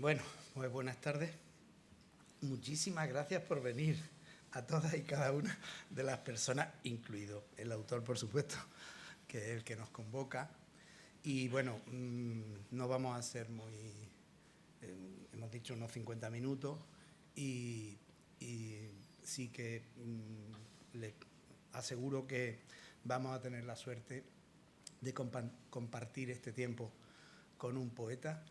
Bueno, pues buenas tardes. Muchísimas gracias por venir a todas y cada una de las personas, incluido el autor, por supuesto, que es el que nos convoca. Y bueno, no vamos a ser muy... hemos dicho unos 50 minutos y sí que les aseguro que vamos a tener la suerte de compartir este tiempo con un poeta,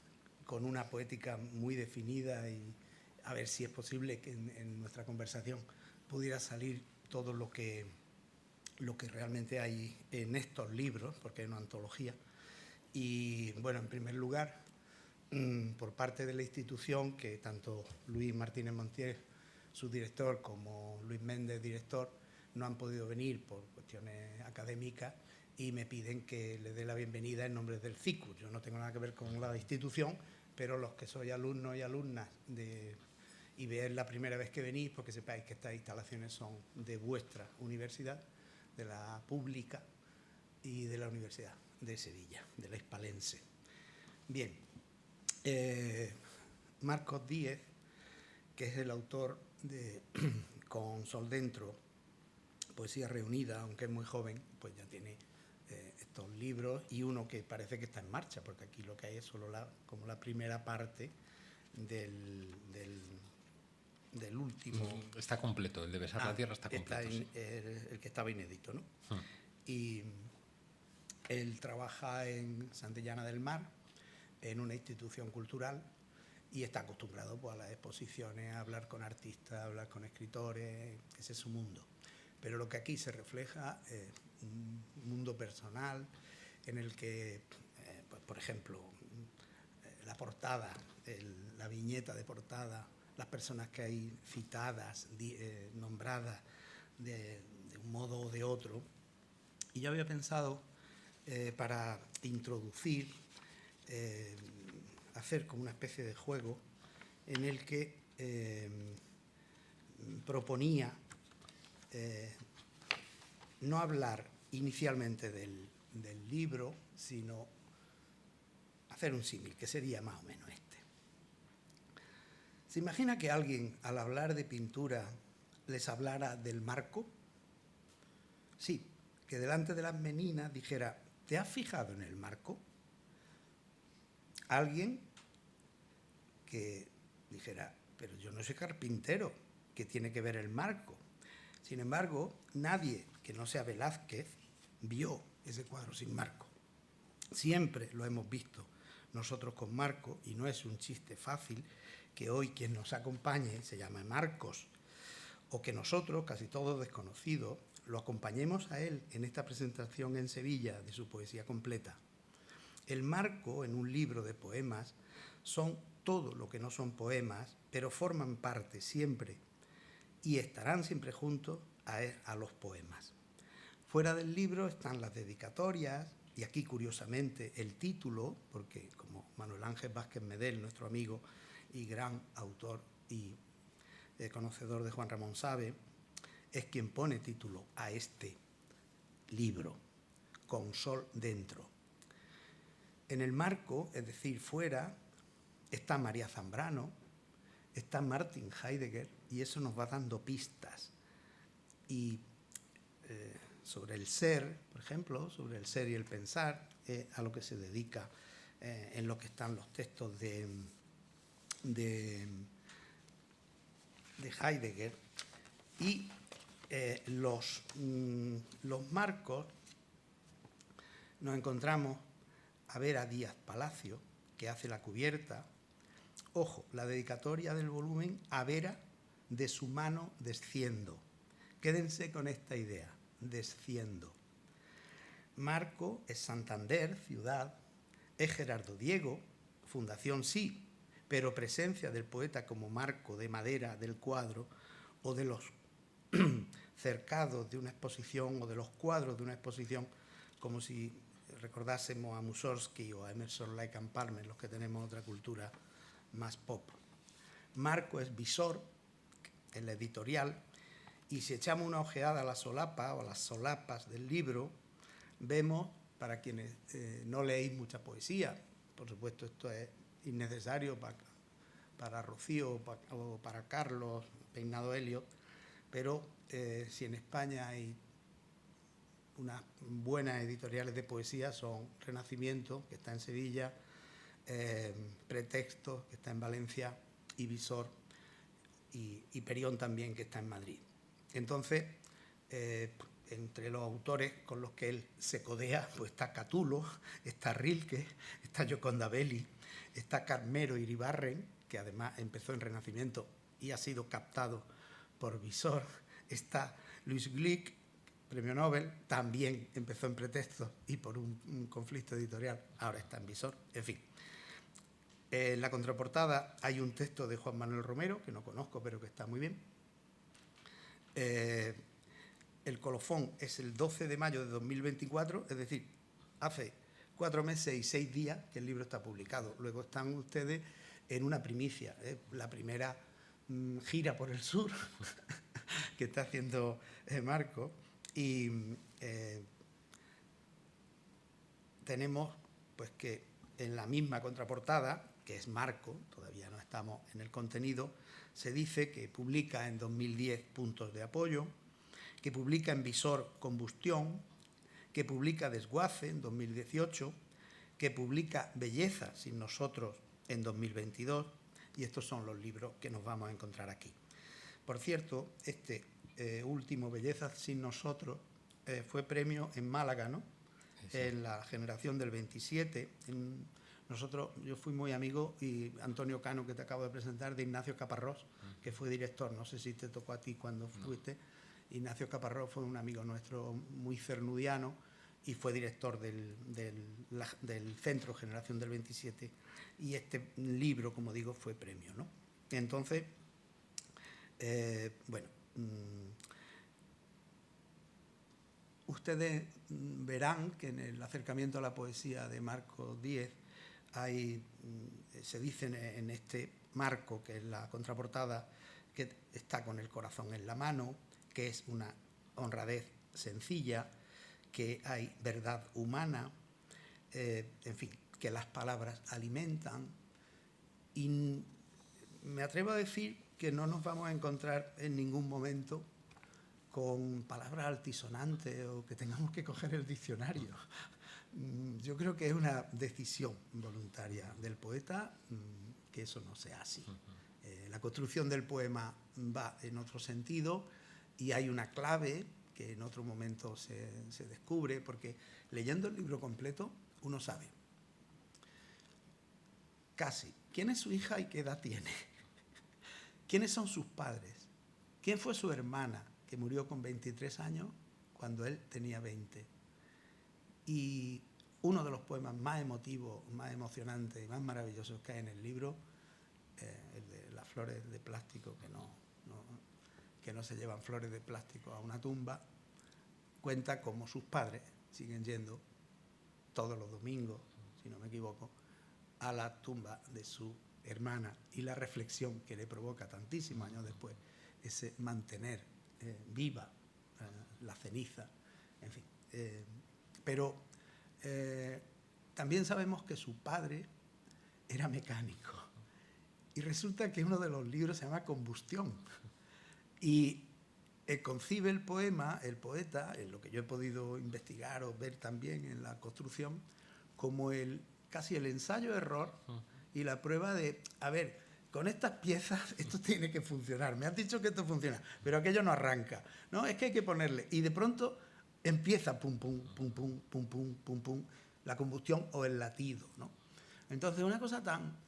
con una poética muy definida, y a ver si es posible que en nuestra conversación pudiera salir todo lo que realmente hay en estos libros, porque es una antología. Y bueno, en primer lugar, por parte de la institución, que tanto Luis Martínez Montiel, su director, como Luis Méndez, director, no han podido venir por cuestiones académicas y me piden que le dé la bienvenida en nombre del CICUS. Yo no tengo nada que ver con la institución, pero los que sois alumnos y alumnas y veis la primera vez que venís, porque sepáis que estas instalaciones son de vuestra universidad, de la pública y de la Universidad de Sevilla, de la Hispalense. Bien, Marcos Díez, que es el autor de Con Sol Dentro, Poesía Reunida, aunque es muy joven, pues ya tiene estos libros, y uno que parece que está en marcha, porque aquí lo que hay es solo como la primera parte del último. Está completo, el de Besar la Tierra está completo. Sí. El que estaba inédito, ¿no? Y él trabaja en Santillana del Mar, en una institución cultural, y está acostumbrado pues, a las exposiciones, a hablar con artistas, a hablar con escritores, ese es su mundo. Pero lo que aquí se refleja es un mundo personal en el que, pues, por ejemplo, la portada, la viñeta de portada, las personas que hay citadas, nombradas de un modo o de otro. Y yo había pensado, para introducir, hacer como una especie de juego en el que proponía no hablar inicialmente del libro, sino hacer un símil, que sería más o menos este. ¿Se imagina que alguien, al hablar de pintura, les hablara del marco? Sí, que delante de las meninas dijera, ¿te has fijado en el marco? Alguien que dijera, pero yo no soy carpintero, ¿qué tiene que ver el marco? Sin embargo, nadie que no sea Velázquez vio ese cuadro sin marco. Siempre lo hemos visto nosotros con marco, y no es un chiste fácil que hoy quien nos acompañe se llame Marcos, o que nosotros, casi todos desconocidos, lo acompañemos a él en esta presentación en Sevilla de su poesía completa. El marco en un libro de poemas son todo lo que no son poemas, pero forman parte siempre y estarán siempre juntos a los poemas. Fuera del libro están las dedicatorias, y aquí curiosamente el título, porque como Manuel Ángel Vázquez Medel, nuestro amigo y gran autor y conocedor de Juan Ramón Sabe, es quien pone título a este libro, Con Sol Dentro. En el marco, es decir, fuera, está María Zambrano, está Martin Heidegger, y eso nos va dando pistas. Y sobre el ser, por ejemplo, sobre el ser y el pensar, a lo que se dedica en lo que están los textos de Heidegger. Y los marcos nos encontramos a Vera Díaz Palacio, que hace la cubierta. Ojo, la dedicatoria del volumen, a Vera, de su mano desciendo. Quédense con esta idea, desciendo. Marco es Santander, ciudad, es Gerardo Diego, fundación sí, pero presencia del poeta como marco de madera del cuadro, o de los cercados de una exposición, o de los cuadros de una exposición, como si recordásemos a Mussorgsky o a Emerson, Lake and Palmer, los que tenemos otra cultura más pop. Marco es Visor, en la editorial, y si echamos una ojeada a la solapa o a las solapas del libro, vemos, para quienes no leéis mucha poesía, por supuesto esto es innecesario para para Rocío o para Carlos, Peinado Elliot, pero si en España hay unas buenas editoriales de poesía son Renacimiento, que está en Sevilla, Pretexto, que está en Valencia, y Visor, y Perión también, que está en Madrid. Entonces, entre los autores con los que él se codea, pues está Catulo, está Rilke, está Gioconda Belli, está Carmelo Iribarren, que además empezó en Renacimiento y ha sido captado por Visor, está Louis Glick, premio Nobel, también empezó en Pretexto y por un conflicto editorial ahora está en Visor, en fin. En la contraportada hay un texto de Juan Manuel Romero, que no conozco, pero que está muy bien. El colofón es el 12 de mayo de 2024, es decir, hace 4 meses y 6 días que el libro está publicado. Luego están ustedes en una primicia, la primera gira por el sur que está haciendo Marco. Y tenemos pues que en la misma contraportada, que es Marco, todavía no estamos en el contenido, se dice que publica en 2010 Puntos de Apoyo, que publica en Visor Combustión, que publica Desguace en 2018, que publica Belleza sin nosotros en 2022, y estos son los libros que nos vamos a encontrar aquí. Por cierto, este último, Belleza sin nosotros, fue premio en Málaga, ¿no? Sí. En la generación del 27. Yo fui muy amigo, y Antonio Cano, que te acabo de presentar, de Ignacio Caparrós, que fue director, no sé si te tocó a ti cuando fuiste. Ignacio Caparrós fue un amigo nuestro muy cernudiano y fue director del Centro Generación del 27, y este libro, como digo, fue premio, ¿no? Entonces, bueno, ustedes verán que en el acercamiento a la poesía de Marco Díez se dice en este Marco, que es la contraportada, que está con el corazón en la mano, que es una honradez sencilla, que hay verdad humana, en fin, que las palabras alimentan, y me atrevo a decir que no nos vamos a encontrar en ningún momento con palabras altisonantes o que tengamos que coger el diccionario. Yo creo que es una decisión voluntaria del poeta que eso no sea así. La construcción del poema va en otro sentido, y hay una clave que en otro momento se descubre, porque leyendo el libro completo uno sabe casi quién es su hija y qué edad tiene, quiénes son sus padres, quién fue su hermana, que murió con 23 años cuando él tenía 20. Y uno de los poemas más emotivos, más emocionantes y más maravillosos que hay en el libro, el de las flores de plástico, que no se llevan flores de plástico a una tumba, cuenta cómo sus padres siguen yendo todos los domingos, si no me equivoco, a la tumba de su hermana, y la reflexión que le provoca tantísimos años después ese mantener viva la ceniza, en fin. Pero también sabemos que su padre era mecánico, y resulta que uno de los libros se llama Combustión, y concibe el poema, el poeta, en lo que yo he podido investigar o ver también en la construcción, como casi el ensayo-error y la prueba de, a ver, con estas piezas esto tiene que funcionar, me has dicho que esto funciona, pero aquello no arranca, no, es que hay que ponerle, y de pronto empieza pum, pum, pum, pum, pum, pum, pum, pum, la combustión o el latido, ¿no? Entonces, una cosa tan...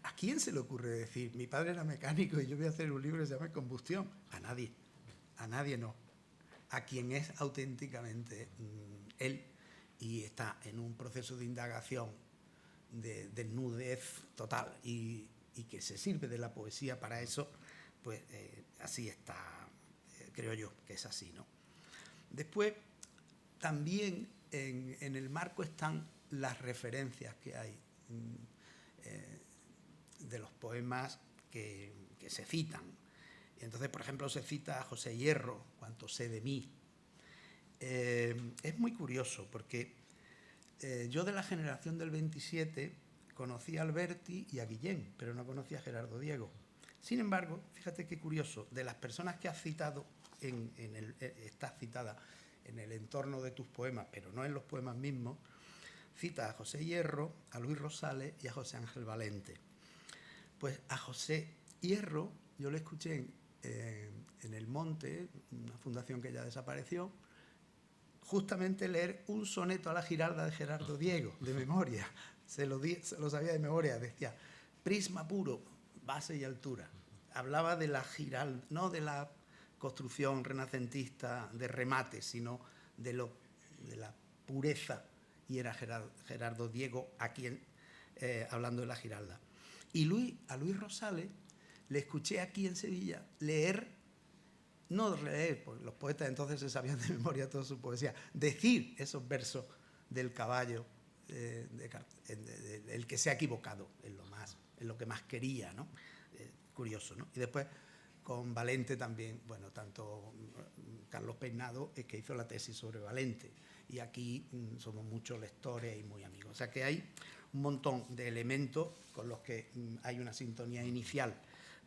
¿A quién se le ocurre decir, mi padre era mecánico y yo voy a hacer un libro que se llama Combustión? A nadie no. A quien es auténticamente él, y está en un proceso de indagación, de desnudez total, y que se sirve de la poesía para eso, pues así está, creo yo que es así, ¿no? Después, también en el marco están las referencias que hay de los poemas que se citan. Y entonces, por ejemplo, se cita a José Hierro, Cuánto sé de mí. Es muy curioso porque yo, de la generación del 27, conocí a Alberti y a Guillén, pero no conocí a Gerardo Diego. Sin embargo, fíjate qué curioso, de las personas que has citado, estás citada en el entorno de tus poemas, pero no en los poemas mismos, cita a José Hierro, a Luis Rosales y a José Ángel Valente. Pues a José Hierro yo le escuché en El Monte, una fundación que ya desapareció, justamente leer un soneto a la Giralda de Gerardo Diego, de memoria. Se lo sabía de memoria, decía, prisma puro, base y altura. Hablaba de la Giralda, no de la construcción renacentista de remates, sino de la pureza, y era Gerardo Diego hablando de la Giralda. Y a Luis Rosales le escuché aquí en Sevilla leer, no leer, porque los poetas entonces se sabían de memoria toda su poesía, decir esos versos del caballo, el que se ha equivocado en lo que más quería, ¿no? Curioso, ¿no? Y después con Valente también, bueno, tanto Carlos Peinado es que hizo la tesis sobre Valente, y aquí somos muchos lectores y muy amigos. O sea que hay un montón de elementos con los que hay una sintonía inicial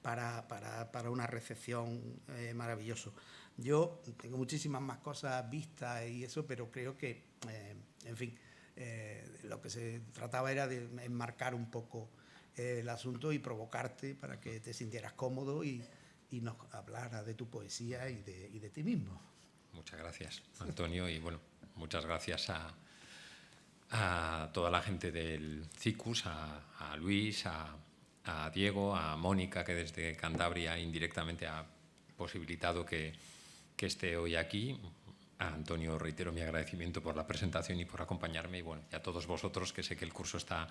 para una recepción maravilloso. Yo tengo muchísimas más cosas vistas y eso, pero creo que, en fin, lo que se trataba era de enmarcar un poco el asunto y provocarte para que te sintieras cómodo y nos hablaras de tu poesía y de ti mismo. Muchas gracias, Antonio, y bueno, muchas gracias a toda la gente del CICUS, a Luis, a Diego, a Mónica, que desde Cantabria indirectamente ha posibilitado que esté hoy aquí. A Antonio reitero mi agradecimiento por la presentación y por acompañarme, y bueno, y a todos vosotros, que sé que el curso está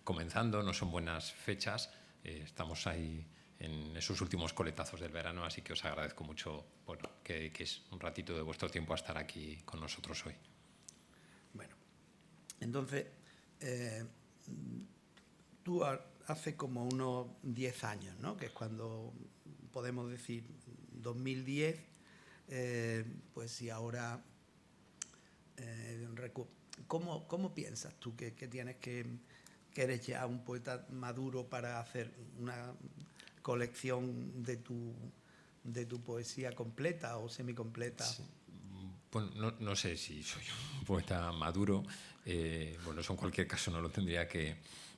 comenzando, no son buenas fechas, estamos ahí en esos últimos coletazos del verano, así que os agradezco mucho, bueno, que es un ratito de vuestro tiempo a estar aquí con nosotros hoy. Bueno, entonces, tú hace como unos 10 años, ¿no?, que es cuando podemos decir 2010, pues si ahora, ¿cómo piensas tú que tienes que eres ya un poeta maduro para hacer una colección de tu poesía completa o semicompleta? Sí. Bueno, no sé si soy un poeta maduro, bueno, eso en cualquier caso no lo tendría que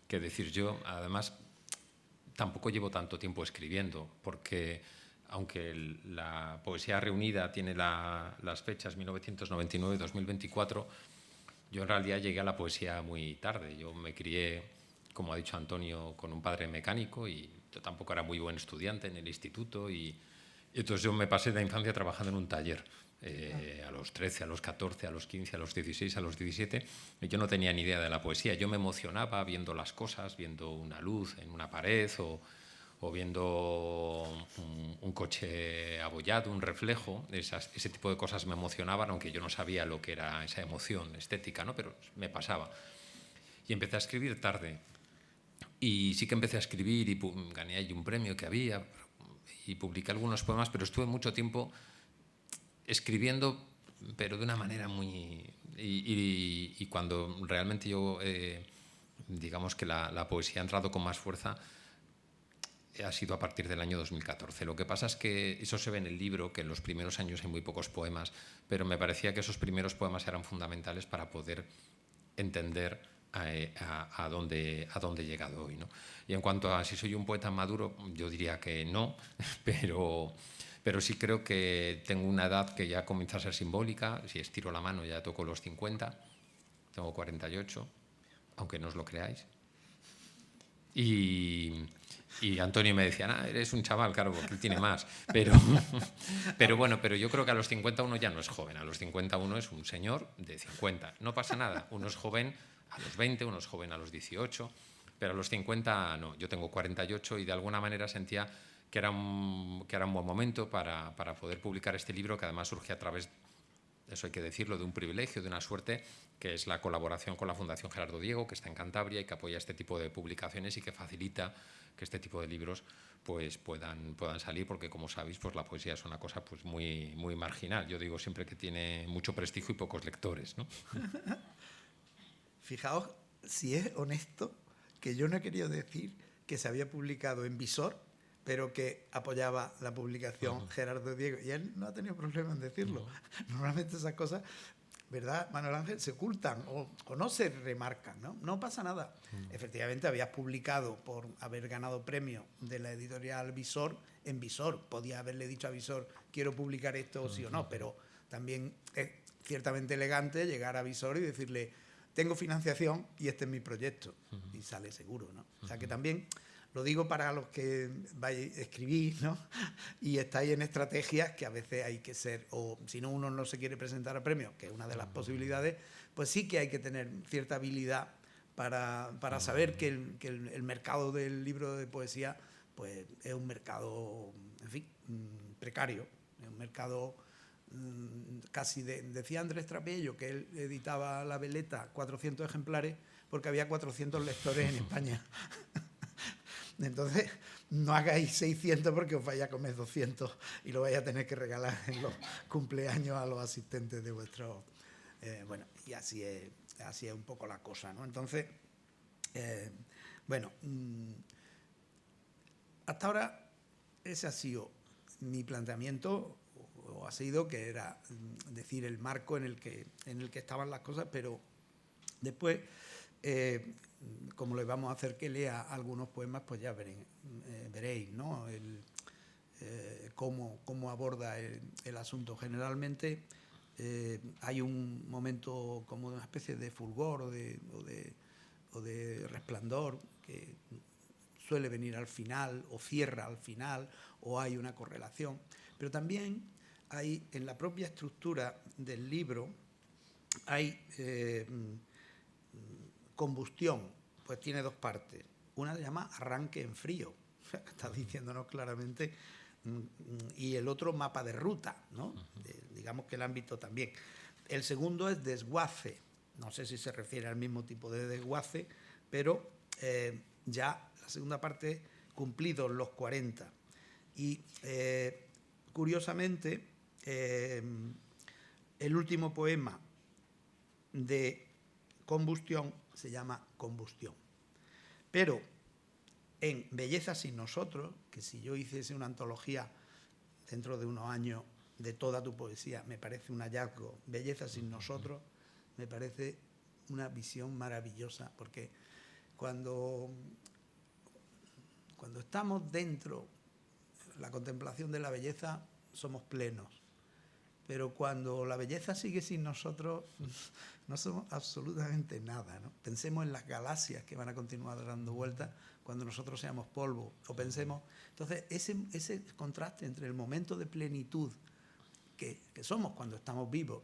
decir yo. Además, tampoco llevo tanto tiempo escribiendo, porque aunque la poesía reunida tiene las fechas 1999-2024, yo en realidad llegué a la poesía muy tarde. Yo me crié, como ha dicho Antonio, con un padre mecánico, y yo tampoco era muy buen estudiante en el instituto, y entonces yo me pasé la infancia trabajando en un taller. A los 13, a los 14, a los 15, a los 16, a los 17, y yo no tenía ni idea de la poesía. Yo me emocionaba viendo las cosas, viendo una luz en una pared o viendo un coche abollado, un reflejo. Ese tipo de cosas me emocionaban, aunque yo no sabía lo que era esa emoción estética, ¿no? Pero me pasaba. Y empecé a escribir tarde. Y sí que empecé a escribir y gané ahí un premio que había y publiqué algunos poemas, pero estuve mucho tiempo escribiendo, pero de una manera muy... Y cuando realmente yo, digamos que la poesía ha entrado con más fuerza, ha sido a partir del año 2014. Lo que pasa es que eso se ve en el libro, que en los primeros años hay muy pocos poemas, pero me parecía que esos primeros poemas eran fundamentales para poder entender a dónde he llegado hoy, ¿no? Y en cuanto a si soy un poeta maduro, yo diría que no, pero sí creo que tengo una edad que ya comienza a ser simbólica. Si estiro la mano ya toco los 50, tengo 48, aunque no os lo creáis. Y Antonio me decía, eres un chaval, claro, porque él tiene más. Pero bueno, pero yo creo que a los 50 uno ya no es joven. A los 50 uno es un señor de 50. No pasa nada. Uno es joven a los 20, uno es joven a los 18, pero a los 50 no. Yo tengo 48 y de alguna manera sentía que era un buen momento para poder publicar este libro, que además surge a través, eso hay que decirlo, de un privilegio, de una suerte, que es la colaboración con la Fundación Gerardo Diego, que está en Cantabria y que apoya este tipo de publicaciones y que facilita que este tipo de libros pues puedan salir, porque como sabéis, pues la poesía es una cosa pues muy, muy marginal. Yo digo siempre que tiene mucho prestigio y pocos lectores, ¿no? Fijaos si es honesto que yo no he querido decir que se había publicado en Visor, pero que apoyaba la publicación Gerardo Diego. Y él no ha tenido problema en decirlo. Normalmente esas cosas, ¿verdad, Manuel Ángel? Se ocultan o no se remarcan, ¿no? No pasa nada. Efectivamente, habías publicado por haber ganado premio de la editorial Visor en Visor. Podía haberle dicho a Visor, quiero publicar esto sí o no, pero también es ciertamente elegante llegar a Visor y decirle, tengo financiación y este es mi proyecto. Y sale seguro, ¿no? O sea que también lo digo para los que escribís, ¿no? Y estáis en estrategias que a veces hay que ser, o si no uno no se quiere presentar a premios, que es una de las posibilidades, pues sí que hay que tener cierta habilidad para saber que el mercado del libro de poesía pues es un mercado, en fin, precario, es un mercado casi decía Andrés Trapello que él editaba La Veleta 400 ejemplares porque había 400 lectores en España. Entonces, no hagáis 600 porque os vais a comer 200 y lo vais a tener que regalar en los cumpleaños a los asistentes de vuestro... bueno, y así es un poco la cosa, ¿no? Entonces, bueno, hasta ahora ese ha sido mi planteamiento, o ha sido que era decir el marco en el que estaban las cosas, pero después... como le vamos a hacer que lea algunos poemas, pues ya veréis, ¿no? Cómo aborda el asunto. Generalmente hay un momento como una especie de fulgor o de resplandor que suele venir al final o cierra al final o hay una correlación. Pero también hay en la propia estructura del libro hay... combustión, pues tiene dos partes. Una se llama arranque en frío, está diciéndonos claramente, y el otro mapa de ruta, ¿no? Digamos que el ámbito también. El segundo es desguace, no sé si se refiere al mismo tipo de desguace, pero ya la segunda parte, cumplidos los 40. Y curiosamente, el último poema de combustión se llama Combustión. Pero en Belleza sin nosotros, que si yo hiciese una antología dentro de unos años de toda tu poesía, me parece un hallazgo. Belleza sin nosotros me parece una visión maravillosa, porque cuando estamos dentro de la contemplación de la belleza, somos plenos. Pero cuando la belleza sigue sin nosotros, no somos absolutamente nada, ¿no? Pensemos en las galaxias que van a continuar dando vueltas cuando nosotros seamos polvo, o pensemos... Entonces, ese contraste entre el momento de plenitud que somos cuando estamos vivos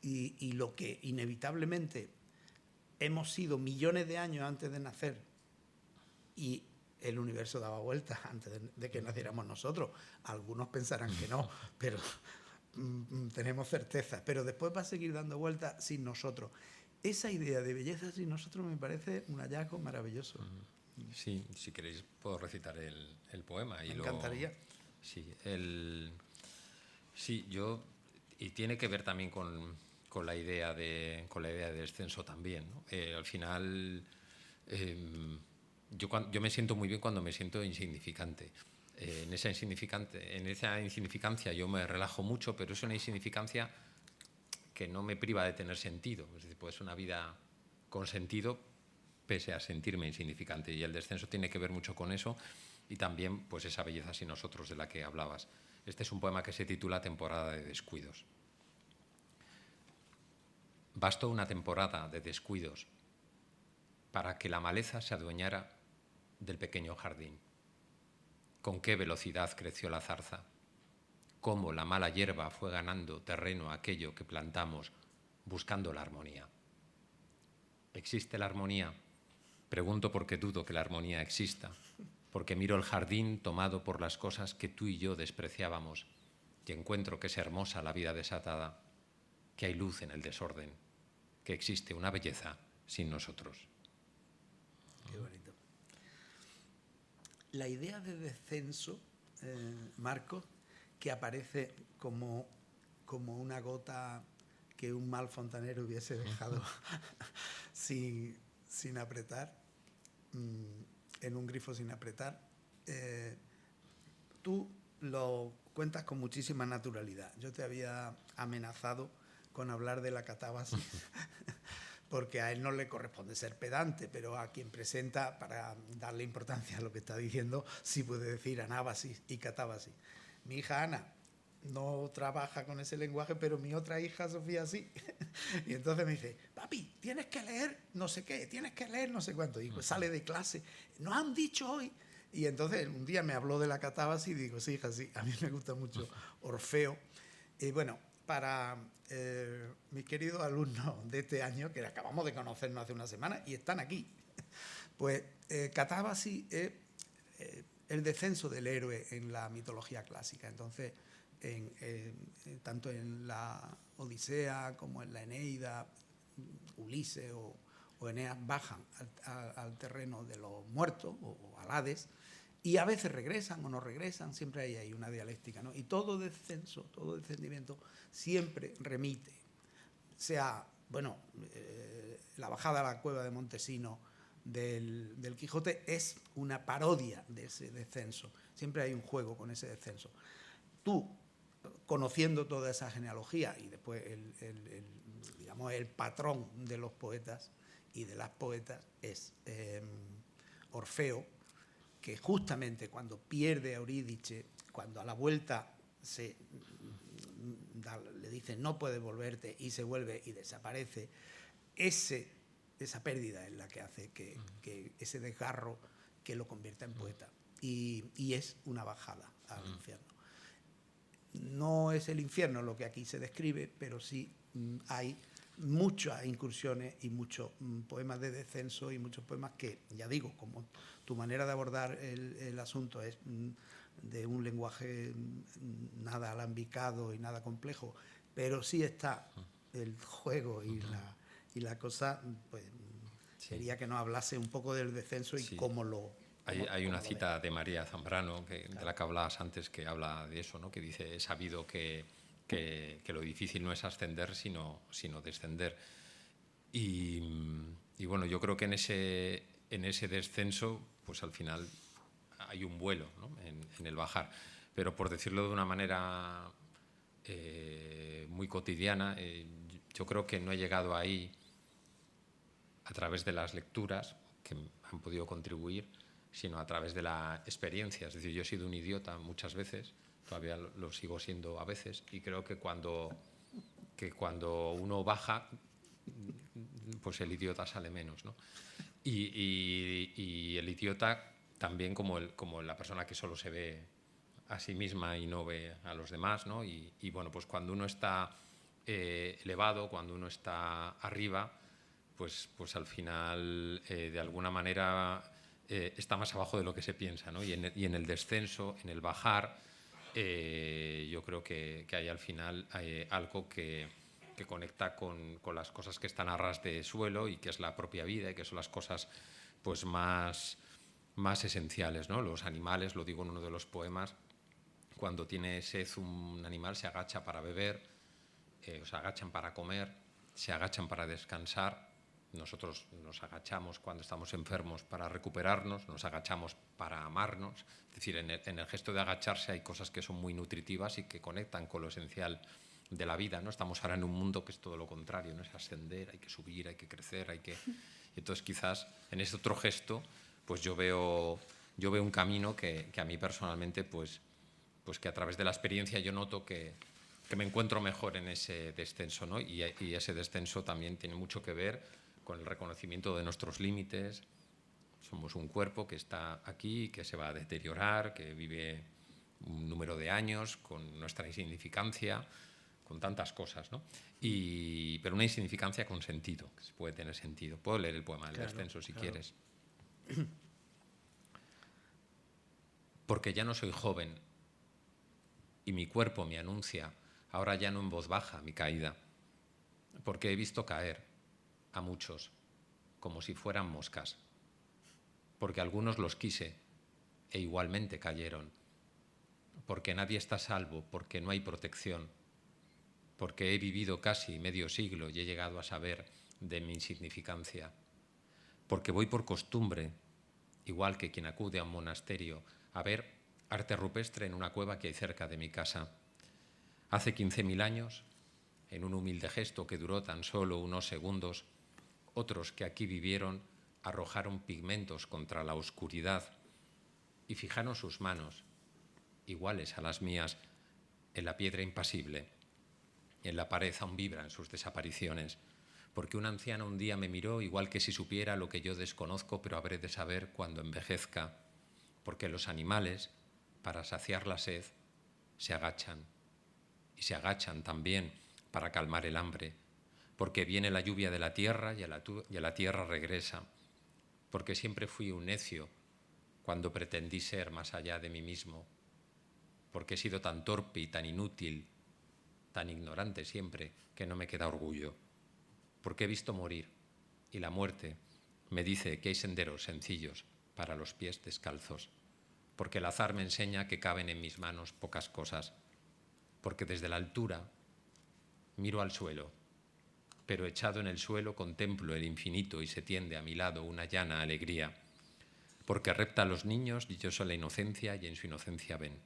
y lo que inevitablemente hemos sido millones de años antes de nacer, y el universo daba vueltas antes de que naciéramos nosotros. Algunos pensarán que no, pero... tenemos certeza, pero después va a seguir dando vueltas sin nosotros. Esa idea de belleza sin nosotros me parece un hallazgo maravilloso. Sí, si queréis puedo recitar el poema. Me encantaría. Sí, yo... Y tiene que ver también con la idea de descenso también, ¿no? Al final, yo me siento muy bien cuando me siento insignificante. En esa insignificancia yo me relajo mucho, pero es una insignificancia que no me priva de tener sentido. Es decir, pues una vida con sentido pese a sentirme insignificante. Y el descenso tiene que ver mucho con eso y también pues esa belleza sin nosotros de la que hablabas. Este es un poema que se titula Temporada de descuidos. Bastó una temporada de descuidos para que la maleza se adueñara del pequeño jardín. Con qué velocidad creció la zarza, cómo la mala hierba fue ganando terreno a aquello que plantamos buscando la armonía. ¿Existe la armonía? Pregunto porque dudo que la armonía exista, porque miro el jardín tomado por las cosas que tú y yo despreciábamos y encuentro que es hermosa la vida desatada, que hay luz en el desorden, que existe una belleza sin nosotros. Qué bonito. La idea de descenso, Marcos, que aparece como una gota que un mal fontanero hubiese dejado sin apretar, en un grifo sin apretar, tú lo cuentas con muchísima naturalidad. Yo te había amenazado con hablar de la catábasis, porque a él no le corresponde ser pedante, pero a quien presenta, para darle importancia a lo que está diciendo, sí puede decir anábasis y catábasis. Mi hija Ana no trabaja con ese lenguaje, pero mi otra hija Sofía sí. Y entonces me dice, papi, tienes que leer no sé qué, tienes que leer no sé cuánto. Y pues sale de clase, nos han dicho hoy. Y entonces un día me habló de la catábasis y digo, sí, hija, sí, a mí me gusta mucho Orfeo. Y bueno, para mis queridos alumnos de este año, que acabamos de conocernos hace una semana y están aquí, pues catábasis es el descenso del héroe en la mitología clásica. Entonces, tanto en la Odisea como en la Eneida, Ulises o Eneas bajan al terreno de los muertos o al Hades, y a veces regresan o no regresan, siempre hay ahí una dialéctica, ¿no? Y todo descenso, todo descendimiento siempre remite, sea, bueno, la bajada a la cueva de Montesino del Quijote es una parodia de ese descenso, siempre hay un juego con ese descenso. Tú, conociendo toda esa genealogía y después digamos, el patrón de los poetas y de las poetas es Orfeo, que justamente cuando pierde a Eurídice, cuando a la vuelta le dicen no puedes volverte y se vuelve y desaparece, esa pérdida es la que hace que ese desgarro que lo convierta en poeta. Y es una bajada al infierno. No es el infierno lo que aquí se describe, pero sí hay muchas incursiones y muchos poemas de descenso y muchos poemas que, ya digo, como tu manera de abordar el asunto es de un lenguaje nada alambicado y nada complejo, pero sí está el juego y la cosa, pues sería que nos hablase un poco del descenso y cómo lo... Hay una cita de María Zambrano, de la que hablabas antes, que habla de eso, ¿no? Que dice, he sabido que lo difícil no es ascender, sino descender. Y bueno, yo creo que en ese descenso, pues al final hay un vuelo, ¿no? en el bajar. Pero por decirlo de una manera muy cotidiana, yo creo que no he llegado ahí a través de las lecturas que han podido contribuir, sino a través de la experiencia. Es decir, yo he sido un idiota muchas veces, todavía lo sigo siendo a veces, y creo que cuando uno baja, pues el idiota sale menos, ¿no? Y el idiota también como la persona que solo se ve a sí misma y no ve a los demás, ¿no? Y bueno, pues cuando uno está elevado, cuando uno está arriba, pues al final de alguna manera está más abajo de lo que se piensa, ¿no? Y en el descenso, en el bajar, yo creo que hay al final algo que conecta con las cosas que están a ras de suelo y que es la propia vida y que son las cosas pues más esenciales, ¿no? Los animales, lo digo en uno de los poemas, cuando tiene sed un animal se agacha para beber, se agachan para comer, se agachan para descansar. Nosotros nos agachamos cuando estamos enfermos para recuperarnos, nos agachamos para amarnos. Es decir, en el gesto de agacharse hay cosas que son muy nutritivas y que conectan con lo esencial de la vida, ¿no? Estamos ahora en un mundo que es todo lo contrario, no es ascender, hay que subir, hay que crecer, entonces quizás en ese otro gesto pues yo veo un camino que a mí personalmente pues que a través de la experiencia yo noto que me encuentro mejor en ese descenso, ¿no? Y ese descenso también tiene mucho que ver con el reconocimiento de nuestros límites. Somos un cuerpo que está aquí, que se va a deteriorar, que vive un número de años con nuestra insignificancia, con tantas cosas, ¿no? Pero una insignificancia con sentido, que se puede tener sentido. Puedo leer el poema del descenso si quieres. Porque ya no soy joven y mi cuerpo me anuncia, ahora ya no en voz baja, mi caída. Porque he visto caer a muchos como si fueran moscas. Porque algunos los quise e igualmente cayeron. Porque nadie está a salvo, porque no hay protección. Porque he vivido casi medio siglo y he llegado a saber de mi insignificancia. Porque voy por costumbre igual que quien acude a un monasterio a ver arte rupestre en una cueva que hay cerca de mi casa. Hace 15.000 años, en un humilde gesto que duró tan solo unos segundos, otros que aquí vivieron arrojaron pigmentos contra la oscuridad y fijaron sus manos, iguales a las mías, en la piedra impasible. En la pared aún vibran sus desapariciones, porque un anciano un día me miró igual que si supiera lo que yo desconozco, pero habré de saber cuando envejezca, porque los animales, para saciar la sed, se agachan, y se agachan también para calmar el hambre, porque viene la lluvia de la tierra y a la tierra regresa, porque siempre fui un necio cuando pretendí ser más allá de mí mismo, porque he sido tan torpe y tan inútil, tan ignorante siempre, que no me queda orgullo, porque he visto morir, y la muerte me dice que hay senderos sencillos para los pies descalzos, porque el azar me enseña que caben en mis manos pocas cosas, porque desde la altura miro al suelo, pero echado en el suelo contemplo el infinito y se tiende a mi lado una llana alegría, porque repta a los niños y yo soy la inocencia y en su inocencia ven,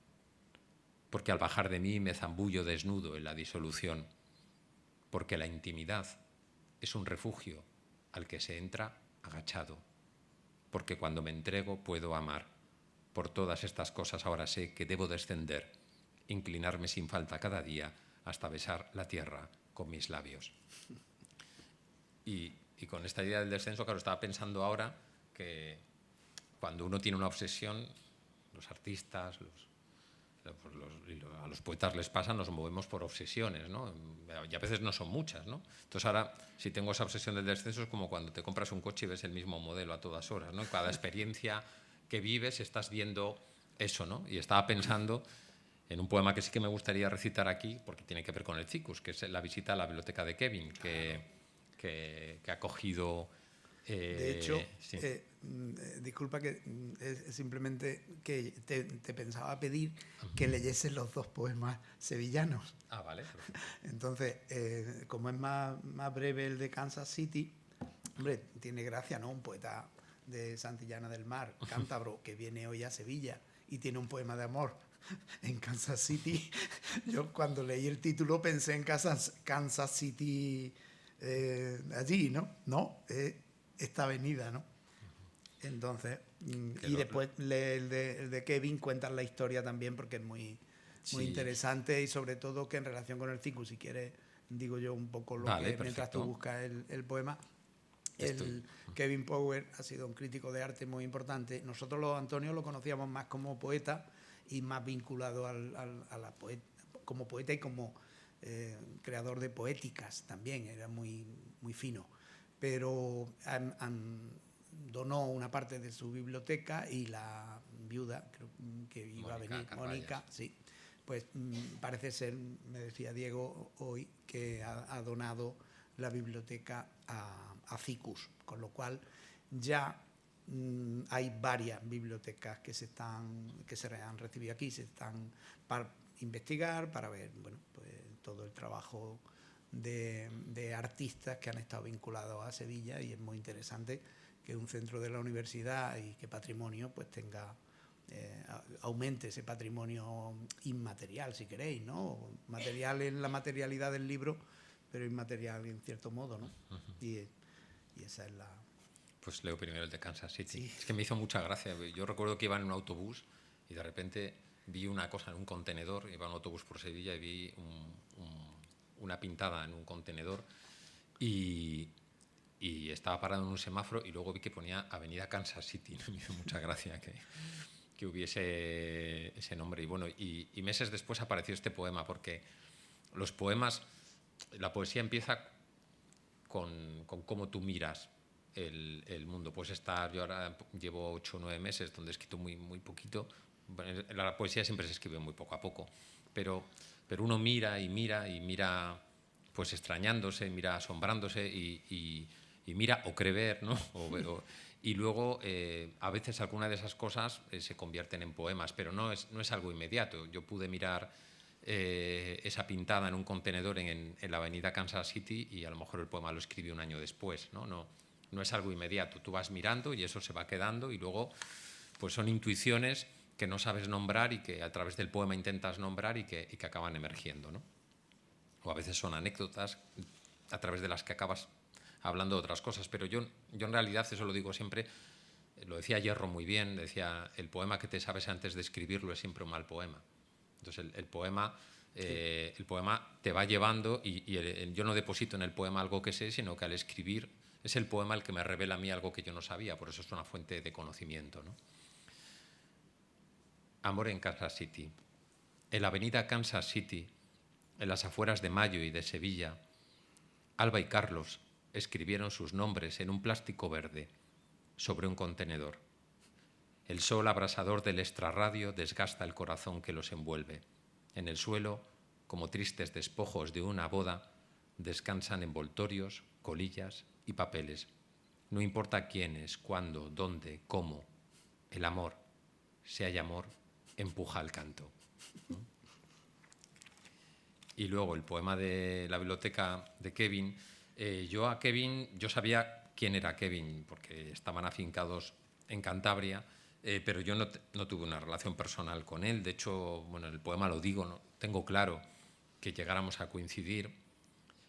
porque al bajar de mí me zambullo desnudo en la disolución, porque la intimidad es un refugio al que se entra agachado, porque cuando me entrego puedo amar. Por todas estas cosas ahora sé que debo descender, inclinarme sin falta cada día hasta besar la tierra con mis labios. Y con esta idea del descenso, claro, estaba pensando ahora que cuando uno tiene una obsesión, los artistas, a los poetas les pasa, nos movemos por obsesiones, ¿no? Y a veces no son muchas, ¿no? Entonces ahora, si tengo esa obsesión del descenso, es como cuando te compras un coche y ves el mismo modelo a todas horas, ¿no? Cada experiencia que vives estás viendo eso, ¿no? Y estaba pensando en un poema que sí que me gustaría recitar aquí, porque tiene que ver con el Cicus, que es la visita a la biblioteca de Kevin, que ha cogido... de hecho, sí. disculpa que es simplemente que te pensaba pedir que leyeses los dos poemas sevillanos. Ah, vale. Entonces, como es más breve el de Kansas City, hombre, tiene gracia, ¿no? Un poeta de Santillana del Mar, cántabro, que viene hoy a Sevilla y tiene un poema de amor en Kansas City. Yo cuando leí el título pensé en Kansas City allí, ¿no? No, esta avenida, ¿no? Entonces, y después el de Kevin cuentan la historia también porque es muy interesante y sobre todo que en relación con el Cicus, si quieres, digo yo un poco lo vale, que mientras tú buscas el poema. Kevin Power ha sido un crítico de arte muy importante. Nosotros los Antonio lo conocíamos más como poeta y más vinculado a la como poeta y como creador de poéticas también, era muy fino. Pero donó una parte de su biblioteca y la viuda, creo que iba a venir, Mónica, sí, pues parece ser, me decía Diego hoy, que ha donado la biblioteca a Cicus, con lo cual ya hay varias bibliotecas que se han recibido aquí, se están para investigar, para ver, bueno, pues todo el trabajo de artistas que han estado vinculados a Sevilla, y es muy interesante que un centro de la universidad y que patrimonio pues tenga aumente ese patrimonio inmaterial, si queréis, ¿no? Material en la materialidad del libro, pero inmaterial en cierto modo, ¿no? Y esa es la... Pues leo primero el de Kansas City. Sí. Es que me hizo mucha gracia. Yo recuerdo que iba en un autobús y de repente vi una cosa en un contenedor, iba en un autobús por Sevilla y vi una pintada en un contenedor y estaba parado en un semáforo y luego vi que ponía Avenida Kansas City. Me hizo mucha gracia que hubiese ese nombre. Y bueno, y meses después apareció este poema, porque los poemas, la poesía empieza con cómo tú miras el mundo. Puedes estar, yo ahora llevo 8 o 9 meses donde he escrito muy poquito. Bueno, la poesía siempre se escribe muy poco a poco, pero uno mira y mira y mira, pues extrañándose, mira asombrándose y mira o cree ver, ¿no? Y luego a veces alguna de esas cosas se convierten en poemas, pero no es algo inmediato. Yo pude mirar esa pintada en un contenedor en la avenida Kansas City y a lo mejor el poema lo escribí un año después, ¿no? no es algo inmediato. Tú vas mirando y eso se va quedando y luego pues son intuiciones que no sabes nombrar y que a través del poema intentas nombrar y que acaban emergiendo, ¿no? O a veces son anécdotas a través de las que acabas hablando de otras cosas. Pero yo en realidad, eso lo digo siempre, lo decía Hierro muy bien, decía, el poema que te sabes antes de escribirlo es siempre un mal poema. Entonces el poema te va llevando y yo no deposito en el poema algo que sé, sino que al escribir es el poema el que me revela a mí algo que yo no sabía, por eso es una fuente de conocimiento, ¿no? Amor en Kansas City. En la avenida Kansas City, en las afueras de Mayo y de Sevilla, Alba y Carlos escribieron sus nombres en un plástico verde sobre un contenedor. El sol abrasador del extrarradio desgasta el corazón que los envuelve. En el suelo, como tristes despojos de una boda, descansan envoltorios, colillas y papeles. No importa quiénes, cuándo, dónde, cómo. El amor, si hay amor, empuja al canto. Y luego el poema de la biblioteca de Kevin. Yo sabía quién era Kevin, porque estaban afincados en Cantabria, pero yo no tuve una relación personal con él. De hecho, bueno, en el poema lo digo, ¿no? Tengo claro que llegáramos a coincidir,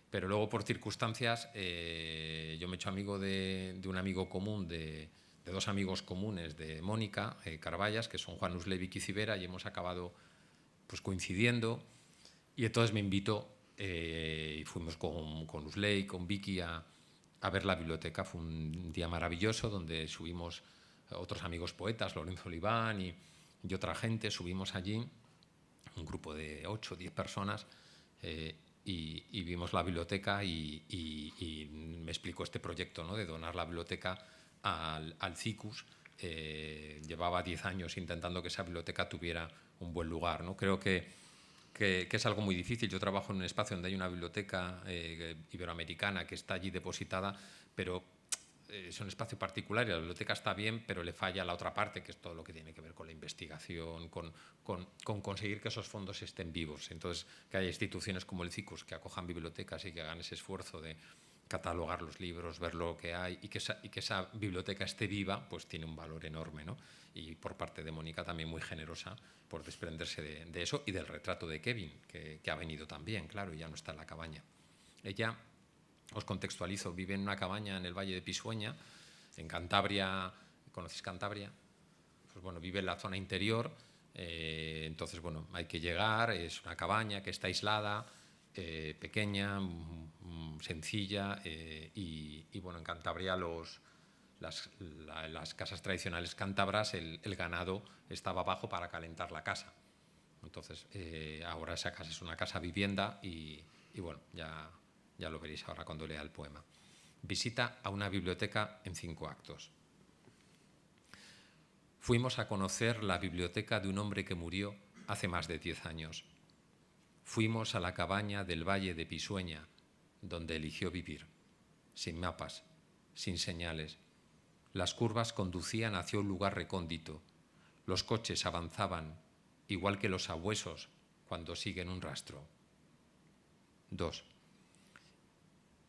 pero luego por circunstancias yo me he hecho amigo de un amigo común, de dos amigos comunes de Mónica Carballas, que son Juan Uslevic y Cibera, y hemos acabado pues coincidiendo. Y entonces me invitó y fuimos con Usley, con Vicky a ver la biblioteca. Fue un día maravilloso donde subimos otros amigos poetas, Lorenzo Oliván y otra gente. Subimos allí, un grupo de 8 o 10 personas, y vimos la biblioteca y me explicó este proyecto, ¿no?, de donar la biblioteca al CICUS. Llevaba 10 años intentando que esa biblioteca tuviera un buen lugar, ¿no? Creo que es algo muy difícil. Yo trabajo en un espacio donde hay una biblioteca iberoamericana que está allí depositada, pero es un espacio particular y la biblioteca está bien, pero le falla la otra parte, que es todo lo que tiene que ver con la investigación, con conseguir que esos fondos estén vivos. Entonces, que haya instituciones como el CICUS que acojan bibliotecas y que hagan ese esfuerzo de catalogar los libros, ver lo que hay y que esa biblioteca esté viva, pues tiene un valor enorme, ¿no? Y por parte de Mónica también muy generosa por desprenderse de eso y del retrato de Kevin, que ha venido también, claro, y ya no está en la cabaña. Ella, os contextualizo, vive en una cabaña en el Valle de Pisueña, en Cantabria. ¿Conocéis Cantabria? Pues bueno, vive en la zona interior, entonces bueno, hay que llegar, es una cabaña que está aislada, pequeña, sencilla, y bueno, en Cantabria las casas tradicionales cántabras, el ganado estaba abajo para calentar la casa. Entonces, ahora esa casa es una casa vivienda y bueno, ya lo veréis ahora cuando lea el poema. Visita a una biblioteca en 5 actos. Fuimos a conocer la biblioteca de un hombre que murió hace más de 10 años. Fuimos a la cabaña del Valle de Pisueña, donde eligió vivir, sin mapas, sin señales. Las curvas conducían hacia un lugar recóndito. Los coches avanzaban, igual que los sabuesos cuando siguen un rastro. 2.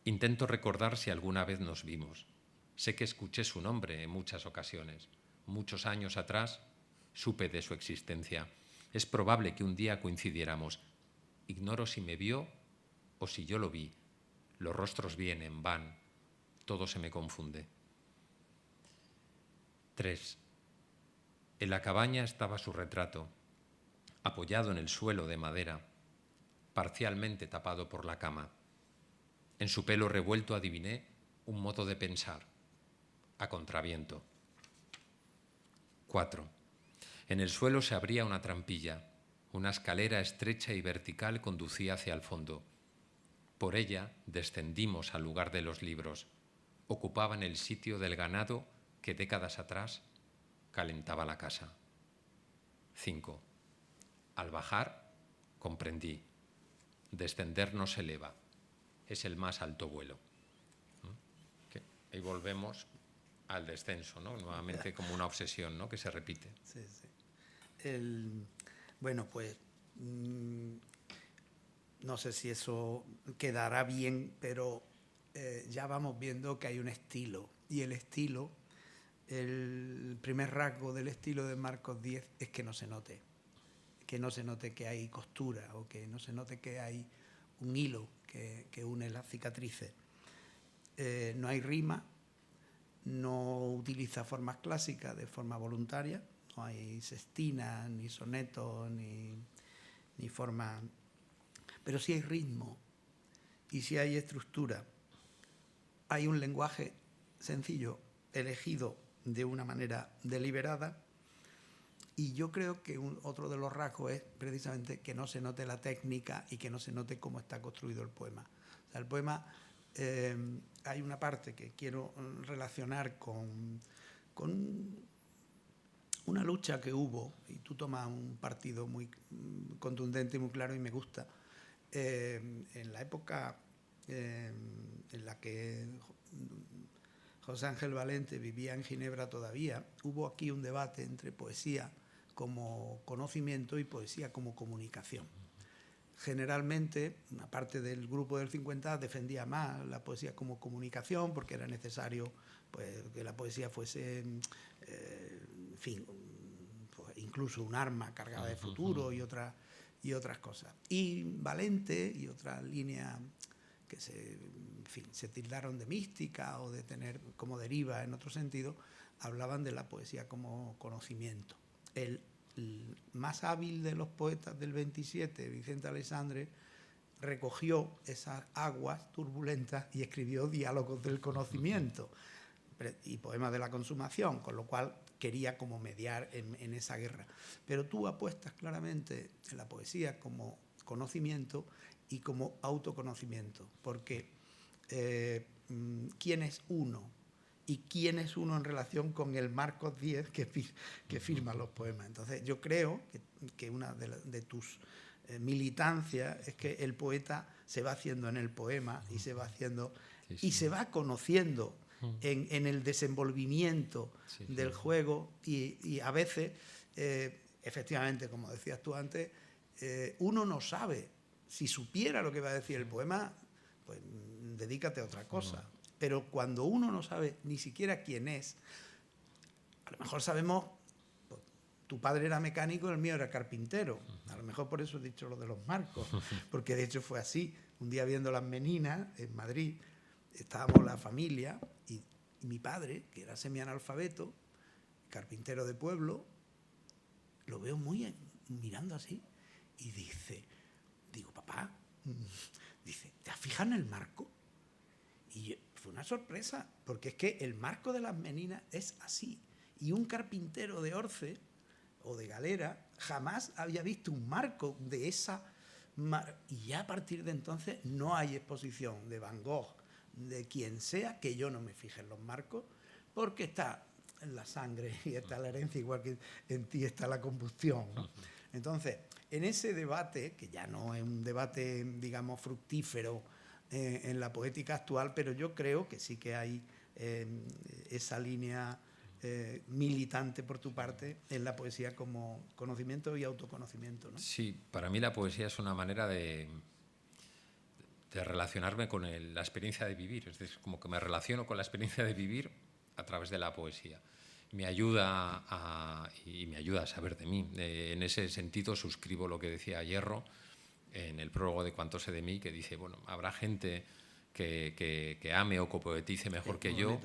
Intento recordar si alguna vez nos vimos. Sé que escuché su nombre en muchas ocasiones. Muchos años atrás supe de su existencia. Es probable que un día coincidiéramos. Ignoro si me vio o si yo lo vi. Los rostros vienen, van. Todo se me confunde. 3. En la cabaña estaba su retrato, apoyado en el suelo de madera, parcialmente tapado por la cama. En su pelo revuelto adiviné un modo de pensar, a contraviento. 4. En el suelo se abría una trampilla. Una escalera estrecha y vertical conducía hacia el fondo. Por ella descendimos al lugar de los libros. Ocupaban el sitio del ganado que décadas atrás calentaba la casa. 5. Al bajar, comprendí. Descender no se eleva. Es el más alto vuelo. Y volvemos al descenso, ¿no? Nuevamente como una obsesión, ¿no?, que se repite. Sí, sí. Bueno, pues no sé si eso quedará bien, pero ya vamos viendo que hay un estilo y el estilo, el primer rasgo del estilo de Marcos Diez es que no se note que hay costura o que no se note que hay un hilo que une las cicatrices. No hay rima, no utiliza formas clásicas de forma voluntaria, no hay sextinas, ni sonetos, ni forma, pero sí hay ritmo y sí hay estructura. Hay un lenguaje sencillo, elegido de una manera deliberada, y yo creo que otro de los rasgos es precisamente que no se note la técnica y que no se note cómo está construido el poema. O sea, el poema, hay una parte que quiero relacionar con una lucha que hubo, y tú tomas un partido muy contundente y muy claro y me gusta, en la época en la que José Ángel Valente vivía en Ginebra todavía, hubo aquí un debate entre poesía como conocimiento y poesía como comunicación. Generalmente, una parte del grupo del 50 defendía más la poesía como comunicación porque era necesario pues, que la poesía fuese, en fin, pues, incluso un arma cargada de futuro y otras cosas. Y Valente y otra línea que se tildaron de mística o de tener como deriva en otro sentido, hablaban de la poesía como conocimiento. El más hábil de los poetas del 27, Vicente Aleixandre, recogió esas aguas turbulentas y escribió Diálogos del conocimiento y Poemas de la consumación, con lo cual quería como mediar en esa guerra. Pero tú apuestas claramente en la poesía como conocimiento y como autoconocimiento, porque ¿quién es uno? ¿Y quién es uno en relación con el Marcos Diez que firma los poemas? Entonces yo creo que una de tus militancias es que el poeta se va haciendo en el poema y se va haciendo y se va conociendo en el desenvolvimiento del juego y a veces, efectivamente, como decías tú antes, uno no sabe. Si supiera lo que va a decir el poema, pues dedícate a otra cosa. Pero cuando uno no sabe ni siquiera quién es, a lo mejor sabemos, pues, tu padre era mecánico, el mío era carpintero. A lo mejor por eso he dicho lo de los marcos, porque de hecho fue así. Un día viendo Las Meninas en Madrid, estábamos la familia y mi padre, que era semianalfabeto, carpintero de pueblo, lo veo muy mirando así y digo, papá, dice, ¿te has fijado en el marco? Y fue una sorpresa, porque es que el marco de Las Meninas es así. Y un carpintero de Orce o de Galera jamás había visto un marco de esa... Y ya a partir de entonces no hay exposición de Van Gogh, de quien sea, que yo no me fije en los marcos, porque está en la sangre y está en la herencia, igual que en ti está la combustión, ¿no? Entonces, en ese debate, que ya no es un debate, digamos, fructífero en la poética actual, pero yo creo que sí que hay esa línea militante por tu parte en la poesía como conocimiento y autoconocimiento, ¿no? Sí, para mí la poesía es una manera de relacionarme con la experiencia de vivir. Es decir, como que me relaciono con la experiencia de vivir a través de la poesía. Me ayuda a saber de mí. En ese sentido suscribo lo que decía Hierro en el prólogo de Cuánto sé de mí, que dice, bueno, habrá gente que ame o copoetice mejor que yo.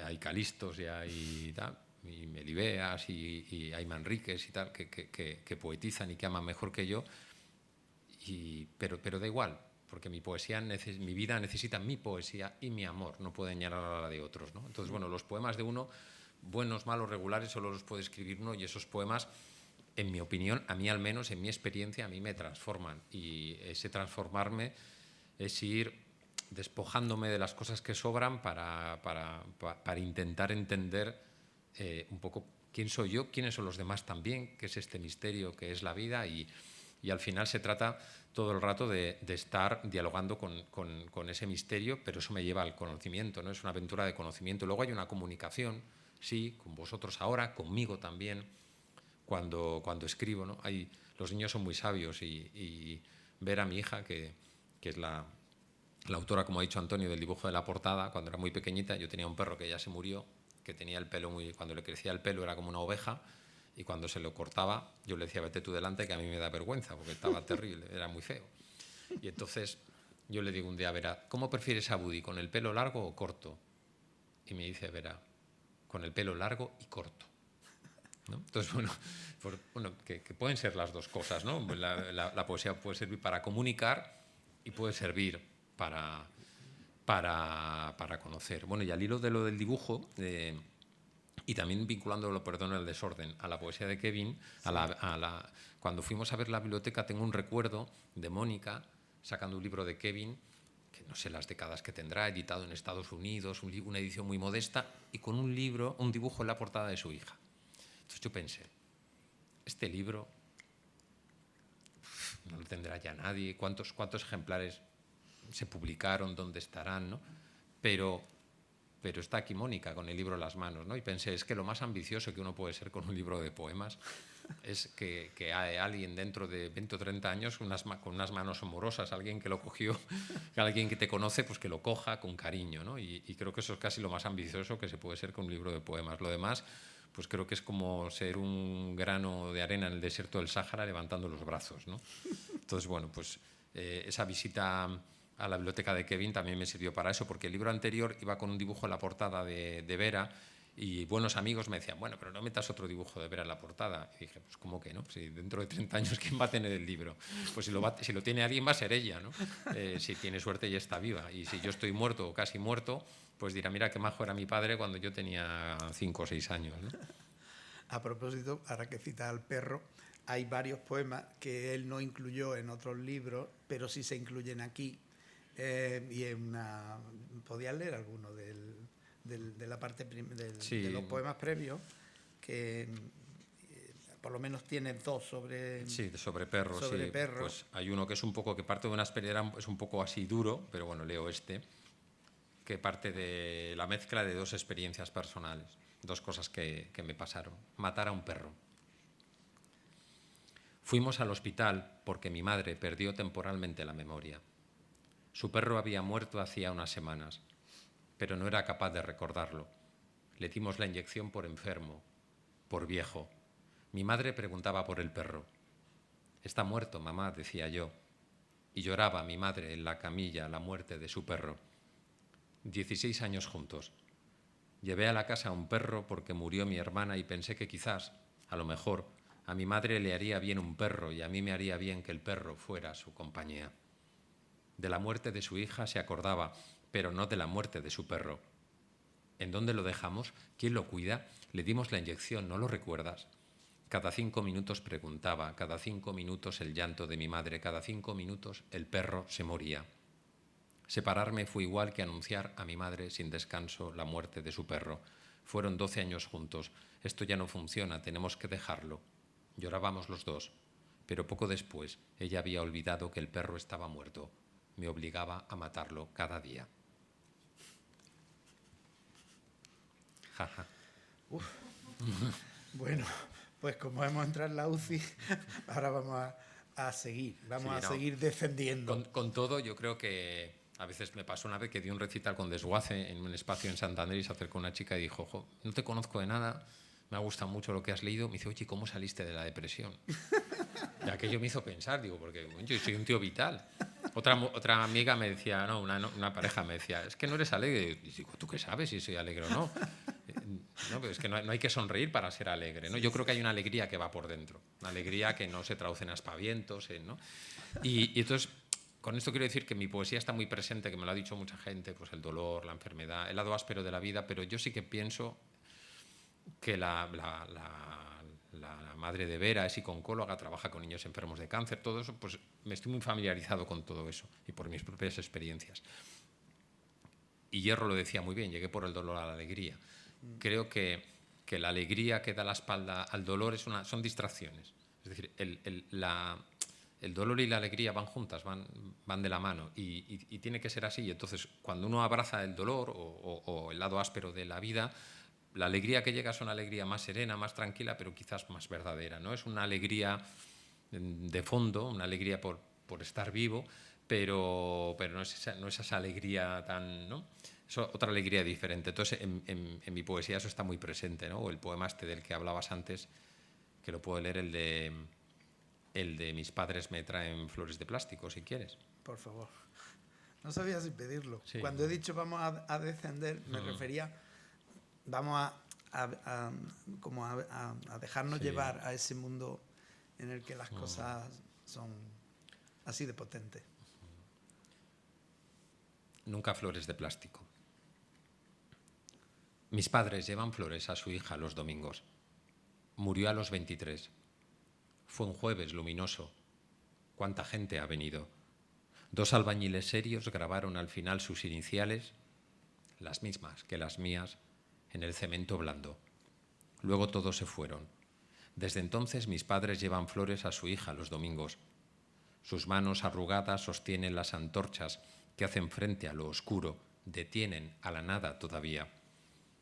Hay Calistos y hay Melibeas y hay Manríquez y tal, que poetizan y que aman mejor que yo. Pero da igual, porque mi vida necesita mi poesía y mi amor, no puede añadir a la de otros, ¿no? Entonces, bueno, los poemas de uno, buenos, malos, regulares, solo los puede escribir uno, y esos poemas, en mi opinión, a mí al menos, en mi experiencia, a mí me transforman. Y ese transformarme es ir despojándome de las cosas que sobran para intentar entender un poco quién soy yo, quiénes son los demás también, qué es este misterio que es la vida, y al final se trata todo el rato de estar dialogando con ese misterio, pero eso me lleva al conocimiento, ¿no? Es una aventura de conocimiento. Luego hay una comunicación, sí, con vosotros ahora, conmigo también, cuando escribo, ¿no? Los niños son muy sabios y ver a mi hija, que es la La autora, como ha dicho Antonio, del dibujo de la portada, cuando era muy pequeñita, yo tenía un perro que ya se murió, que tenía el pelo muy... Cuando le crecía el pelo era como una oveja, y cuando se lo cortaba, yo le decía, vete tú delante, que a mí me da vergüenza, porque estaba terrible, era muy feo. Y entonces yo le digo un día, Vera, ¿cómo prefieres a Woody, con el pelo largo o corto? Y me dice, Vera, con el pelo largo y corto, ¿no? Entonces, bueno, que pueden ser las dos cosas, ¿no? La poesía puede servir para comunicar y puede servir para conocer. Bueno, y al hilo de lo del dibujo, y también vinculándolo, perdón, el desorden, a la poesía de Kevin, sí. Cuando fuimos a ver la biblioteca, tengo un recuerdo de Mónica sacando un libro de Kevin, que no sé las décadas que tendrá, editado en Estados Unidos, una edición muy modesta, y con un dibujo en la portada de su hija. Entonces yo pensé, este libro no lo tendrá ya nadie, ¿cuántos ejemplares se publicaron, dónde estarán, ¿no? Pero está aquí Mónica con el libro en las manos, ¿no? Y pensé, es que lo más ambicioso que uno puede ser con un libro de poemas es que hay alguien dentro de 20 o 30 años con unas manos amorosas, alguien que lo cogió, alguien que te conoce, pues que lo coja con cariño, ¿no? Y creo que eso es casi lo más ambicioso que se puede ser con un libro de poemas. Lo demás, pues creo que es como ser un grano de arena en el desierto del Sáhara levantando los brazos, ¿no? Entonces, bueno, pues esa visita a la biblioteca de Kevin también me sirvió para eso, porque el libro anterior iba con un dibujo en la portada de Vera, y buenos amigos me decían, bueno, pero no metas otro dibujo de Vera en la portada. Y dije, pues ¿cómo que no? Si dentro de 30 años, ¿quién va a tener el libro? Pues si lo tiene alguien, va a ser ella, ¿no? Si tiene suerte y está viva. Y si yo estoy muerto o casi muerto, pues dirá, mira qué majo era mi padre cuando yo tenía 5 o 6 años, ¿no? A propósito, ahora que cita al perro, hay varios poemas que él no incluyó en otros libros, pero sí se incluyen aquí. Y ¿podías leer alguno de la parte sí. de los poemas previos? Que por lo menos tiene dos sobre... Sí, sobre perros. Sobre sí. perros. Pues hay uno que es un poco, que parte de una experiencia, es un poco así duro, pero bueno, leo este, que parte de la mezcla de dos experiencias personales, dos cosas que me pasaron. Matar a un perro. Fuimos al hospital porque mi madre perdió temporalmente la memoria. Su perro había muerto hacía unas semanas, pero no era capaz de recordarlo. Le dimos la inyección por enfermo, por viejo. Mi madre preguntaba por el perro. «Está muerto, mamá», decía yo. Y lloraba mi madre en la camilla la muerte de su perro. 16 años juntos. Llevé a la casa un perro porque murió mi hermana y pensé que quizás, a lo mejor, a mi madre le haría bien un perro y a mí me haría bien que el perro fuera su compañía. De la muerte de su hija se acordaba, pero no de la muerte de su perro. ¿En dónde lo dejamos? ¿Quién lo cuida? Le dimos la inyección, ¿no lo recuerdas? Cada 5 minutos preguntaba, cada 5 minutos el llanto de mi madre, cada 5 minutos el perro se moría. Separarme fue igual que anunciar a mi madre sin descanso la muerte de su perro. Fueron 12 años juntos. Esto ya no funciona, tenemos que dejarlo. Llorábamos los dos, pero poco después ella había olvidado que el perro estaba muerto. Me obligaba a matarlo cada día. Jaja. Bueno, pues como hemos entrado en la UCI, ahora vamos a seguir, seguir defendiendo. Con todo, yo creo que a veces me pasó una vez que di un recital con desguace en un espacio en Santander y se acercó una chica y dijo, jo, no te conozco de nada, me ha gustado mucho lo que has leído. Me dice, oye, ¿cómo saliste de la depresión? Y aquello me hizo pensar, digo, porque bueno, yo soy un tío vital. Otra amiga me decía, no, una pareja me decía, es que no eres alegre. Y digo, ¿tú qué sabes si soy alegre o no? No, pero es que no hay que sonreír para ser alegre, ¿no? Yo creo que hay una alegría que va por dentro, una alegría que no se traduce en aspavientos, ¿no? Y entonces, con esto quiero decir que mi poesía está muy presente, que me lo ha dicho mucha gente, pues el dolor, la enfermedad, el lado áspero de la vida, pero yo sí que pienso que la madre de Vera es psicooncóloga, trabaja con niños enfermos de cáncer, todo eso, pues me estoy muy familiarizado con todo eso y por mis propias experiencias. Y Hierro lo decía muy bien, llegué por el dolor a la alegría. Creo que la alegría que da la espalda al dolor son distracciones. Es decir, el dolor y la alegría van juntas, van de la mano y tiene que ser así. Entonces, cuando uno abraza el dolor o el lado áspero de la vida, la alegría que llega es una alegría más serena, más tranquila, pero quizás más verdadera, ¿no? Es una alegría de fondo, una alegría por estar vivo, pero no es esa alegría tan, ¿no? Es otra alegría diferente. Entonces, en mi poesía eso está muy presente, ¿no? O el poema este del que hablabas antes, que lo puedo leer, el de mis padres me traen flores de plástico, si quieres. Por favor. No sabía si pedirlo. Sí. Cuando he dicho vamos a descender, me refería, vamos como a dejarnos llevar a ese mundo en el que las cosas son así de potentes. Nunca flores de plástico. Mis padres llevan flores a su hija los domingos. Murió a los 23. Fue un jueves luminoso. ¿Cuánta gente ha venido? 2 albañiles serios grabaron al final sus iniciales, las mismas que las mías, en el cemento blando. Luego todos se fueron. Desde entonces mis padres llevan flores a su hija los domingos. Sus manos arrugadas sostienen las antorchas que hacen frente a lo oscuro, detienen a la nada todavía.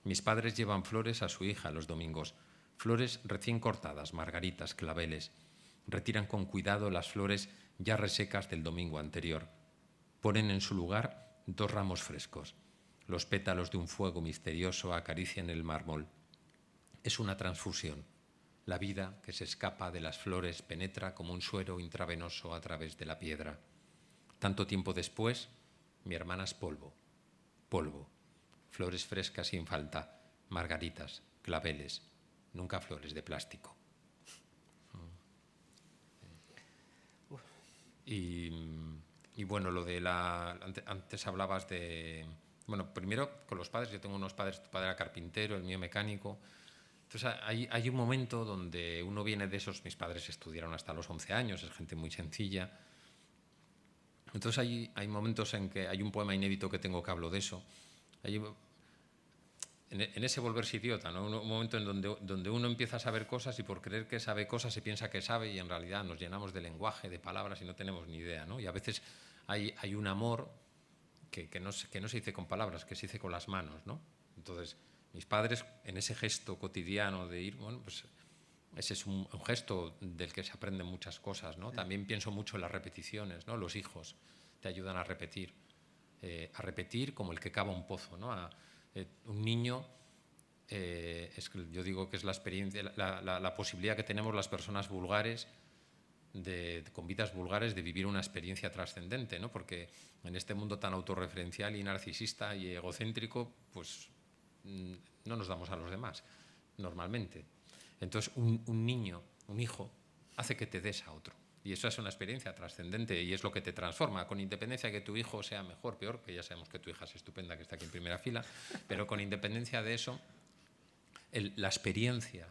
Mis padres llevan flores a su hija los domingos, flores recién cortadas, margaritas, claveles. Retiran con cuidado las flores ya resecas del domingo anterior. Ponen en su lugar 2 ramos frescos. Los pétalos de un fuego misterioso acarician el mármol. Es una transfusión. La vida que se escapa de las flores penetra como un suero intravenoso a través de la piedra. Tanto tiempo después, mi hermana es polvo. Polvo. Flores frescas sin falta, margaritas, claveles, nunca flores de plástico. Y bueno, lo de antes hablabas de... Bueno, primero con los padres, yo tengo unos padres, tu padre era carpintero, el mío mecánico. Entonces hay un momento donde uno viene de esos, mis padres estudiaron hasta los 11 años, es gente muy sencilla. Entonces hay momentos en que hay un poema inédito que tengo que hablo de eso. En ese volverse idiota, ¿no? Un momento en donde uno empieza a saber cosas y por creer que sabe cosas se piensa que sabe y en realidad nos llenamos de lenguaje, de palabras y no tenemos ni idea, ¿no? Y a veces hay un amor que no se dice con palabras, que se dice con las manos, ¿no? Entonces, mis padres, en ese gesto cotidiano de ir, bueno, pues ese es un gesto del que se aprenden muchas cosas, ¿no? También pienso mucho en las repeticiones, ¿no? Los hijos te ayudan a repetir como el que cava un pozo, ¿no? Un niño, yo digo que es la experiencia, la posibilidad que tenemos las personas vulgares, con vidas vulgares, de vivir una experiencia trascendente, ¿no? Porque en este mundo tan autorreferencial y narcisista y egocéntrico, pues no nos damos a los demás, normalmente. Entonces, un niño, un hijo, hace que te des a otro. Y eso es una experiencia trascendente y es lo que te transforma, con independencia de que tu hijo sea mejor, peor, que ya sabemos que tu hija es estupenda, que está aquí en primera fila, pero con independencia de eso, la experiencia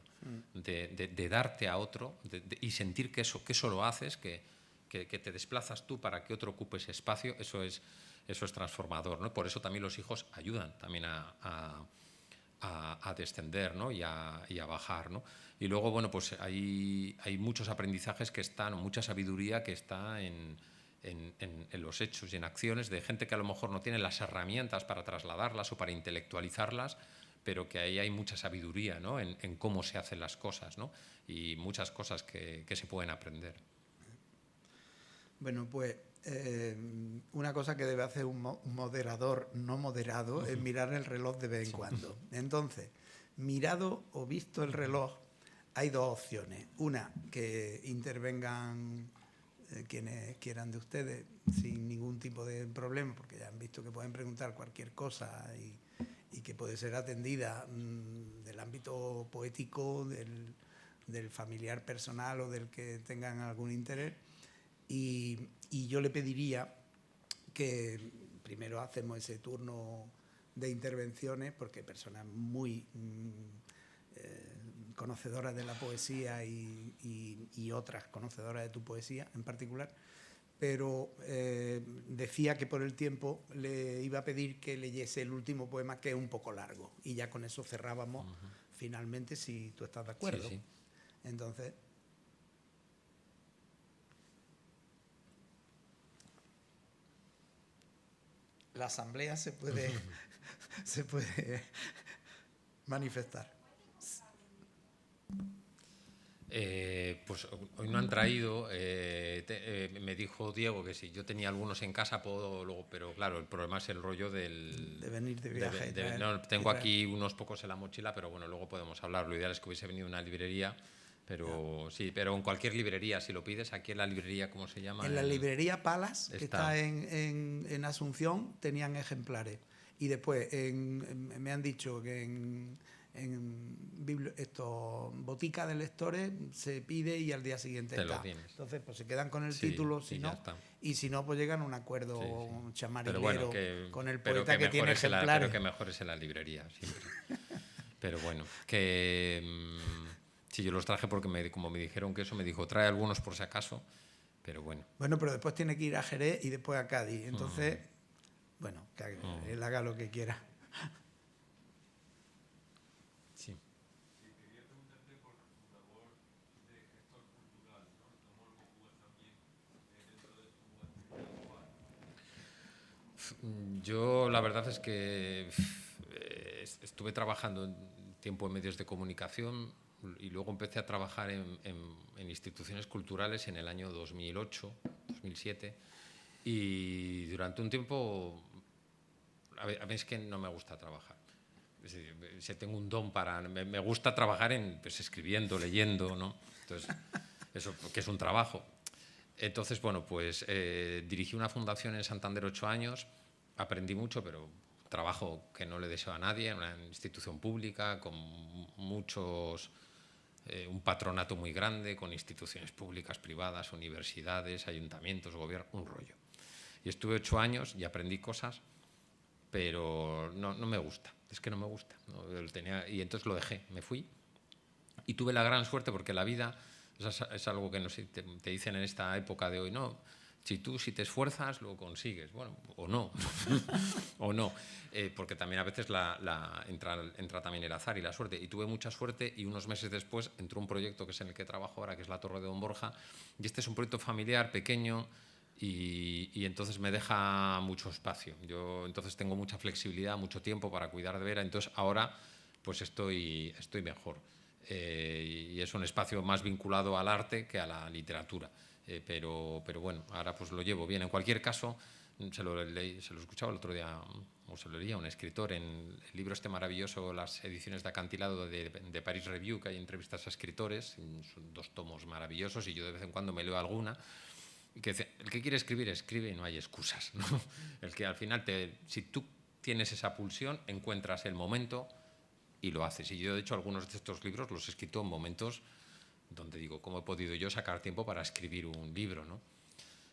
de darte a otro y sentir que eso lo haces, que te desplazas tú para que otro ocupe ese espacio, eso es transformador, ¿no? Por eso también los hijos ayudan también a descender, ¿no? y a bajar, ¿no? Y luego, bueno, pues hay muchos aprendizajes que están, o mucha sabiduría que está en los hechos y en acciones de gente que a lo mejor no tiene las herramientas para trasladarlas o para intelectualizarlas, pero que ahí hay mucha sabiduría, ¿no? en cómo se hacen las cosas, ¿no? Y muchas cosas que se pueden aprender. Bueno, pues una cosa que debe hacer un moderador no moderado es mirar el reloj de vez en cuando. Entonces, mirado o visto el reloj, hay 2 opciones. Una, que intervengan quienes quieran de ustedes sin ningún tipo de problema, porque ya han visto que pueden preguntar cualquier cosa y que puede ser atendida del ámbito poético, del familiar personal o del que tengan algún interés. Y yo le pediría que primero hacemos ese turno de intervenciones, porque personas muy conocedoras de la poesía y otras conocedoras de tu poesía en particular, pero decía que por el tiempo le iba a pedir que leyese el último poema, que es un poco largo, y ya con eso cerrábamos finalmente, si tú estás de acuerdo. Sí. Entonces... la asamblea se puede manifestar. Pues hoy no han traído. Me dijo Diego que si yo tenía algunos en casa puedo luego, pero claro, el problema es el rollo del... De venir de viaje. No, tengo aquí unos pocos en la mochila, pero bueno, luego podemos hablar. Lo ideal es que hubiese venido una librería, pero sí, pero en cualquier librería, si lo pides, aquí en la librería, ¿cómo se llama? En la librería Palas, que está en Asunción, tenían ejemplares. Y después me han dicho que en botica de lectores se pide y al día siguiente te está. lo tienes. Entonces, pues se quedan con el título, si no, y si no, pues llegan a un acuerdo chamarilero bueno, con el poeta que tiene ejemplares. Pero que mejor es en la librería, siempre. Pero bueno, que sí, yo los traje porque como me dijeron que eso, me dijo, trae algunos por si acaso, pero bueno. Bueno, pero después tiene que ir a Jerez y después a Cádiz, entonces, bueno, que él haga lo que quiera. Sí. Quería preguntarte por tu labor de gestor cultural, ¿no? ¿Cómo lo conjugas también dentro de tu actividad actual? Yo la verdad es que estuve trabajando un tiempo en medios de comunicación y luego empecé a trabajar en instituciones culturales en el año 2008, 2007 y durante un tiempo a mí es que no me gusta trabajar. Es decir, tengo un don me gusta trabajar pues, escribiendo, leyendo, ¿no? Entonces, eso que es un trabajo. Entonces, bueno, pues dirigí una fundación en Santander 8 años, aprendí mucho, pero trabajo que no le deseo a nadie, en una institución pública con muchos, un patronato muy grande, con instituciones públicas, privadas, universidades, ayuntamientos, gobierno, un rollo. Y estuve 8 años y aprendí cosas, pero no me gusta, es que no me gusta. ¿No? Y entonces lo dejé, me fui y tuve la gran suerte porque la vida es algo que no sé, te dicen en esta época de hoy, no, si te esfuerzas lo consigues, bueno, o no, o no, porque también a veces entra también el azar y la suerte, y tuve mucha suerte y unos meses después entró un proyecto que es en el que trabajo ahora, que es la Torre de Don Borja, y este es un proyecto familiar, pequeño, y entonces me deja mucho espacio. Yo entonces tengo mucha flexibilidad, mucho tiempo para cuidar de Vera, entonces ahora pues estoy mejor. Y es un espacio más vinculado al arte que a la literatura. Pero bueno, ahora pues lo llevo bien. En cualquier caso, se lo escuchaba el otro día, o se lo leía a un escritor en el libro este maravilloso, las ediciones de Acantilado de Paris Review, que hay entrevistas a escritores, son 2 tomos maravillosos y yo de vez en cuando me leo alguna. Que dice, el que quiere escribir, escribe y no hay excusas, ¿no? El que al final, si tú tienes esa pulsión, encuentras el momento y lo haces. Y yo, de hecho, algunos de estos libros los he escrito en momentos donde digo, ¿cómo he podido yo sacar tiempo para escribir un libro, ¿no?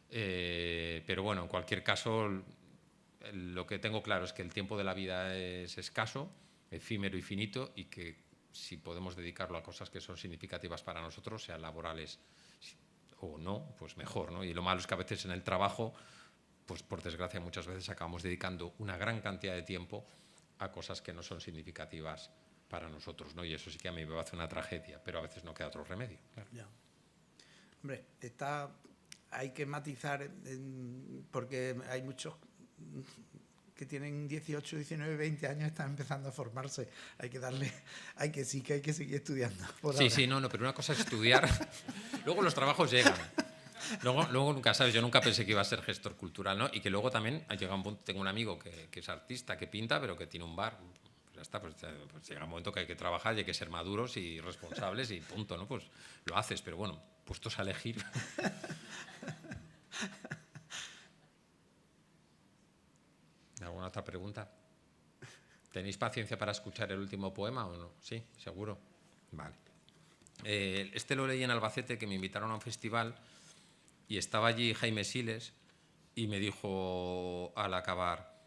Pero bueno, en cualquier caso, lo que tengo claro es que el tiempo de la vida es escaso, efímero y finito, y que si podemos dedicarlo a cosas que son significativas para nosotros, sean laborales o no, pues mejor, ¿no? Y lo malo es que a veces en el trabajo, pues por desgracia muchas veces acabamos dedicando una gran cantidad de tiempo a cosas que no son significativas para nosotros, ¿no? Y eso sí que a mí me hace una tragedia, pero a veces no queda otro remedio. Claro. Ya. Hombre, hay que matizar porque hay muchos que tienen 18, 19, 20 años, están empezando a formarse. Hay que seguir estudiando. Sí, no, pero una cosa es estudiar. Luego los trabajos llegan. Luego nunca sabes, yo nunca pensé que iba a ser gestor cultural, ¿no? Y que luego también llega un punto, tengo un amigo que es artista, que pinta, pero que tiene un bar. Pues ya está, pues llega un momento que hay que trabajar y hay que ser maduros y responsables y punto, ¿no? Pues lo haces, pero bueno, puestos a elegir. ¿Alguna otra pregunta? ¿Tenéis paciencia para escuchar el último poema o no? Sí, seguro. Vale. Este lo leí en Albacete, que me invitaron a un festival y estaba allí Jaime Siles y me dijo al acabar,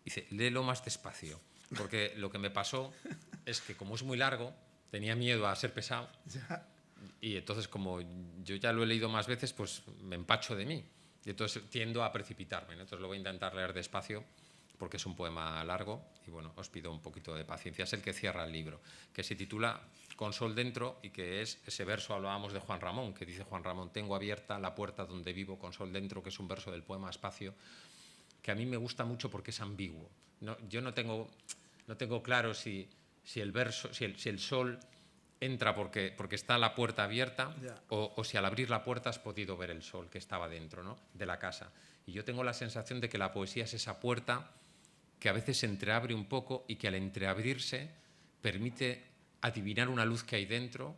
dice, léelo más despacio, porque lo que me pasó es que como es muy largo, tenía miedo a ser pesado y entonces como yo ya lo he leído más veces, pues me empacho de mí. Y entonces tiendo a precipitarme, ¿no? Entonces lo voy a intentar leer despacio porque es un poema largo y bueno, os pido un poquito de paciencia. Es el que cierra el libro, que se titula Con sol dentro y que es ese verso, hablábamos de Juan Ramón, que dice Juan Ramón, tengo abierta la puerta donde vivo con sol dentro, que es un verso del poema Espacio, que a mí me gusta mucho porque es ambiguo. Yo no tengo claro si el verso, si el sol entra porque está la puerta abierta, Ya. o si al abrir la puerta has podido ver el sol que estaba dentro, ¿no?, de la casa. Y yo tengo la sensación de que la poesía es esa puerta que a veces se entreabre un poco y que al entreabrirse permite adivinar una luz que hay dentro,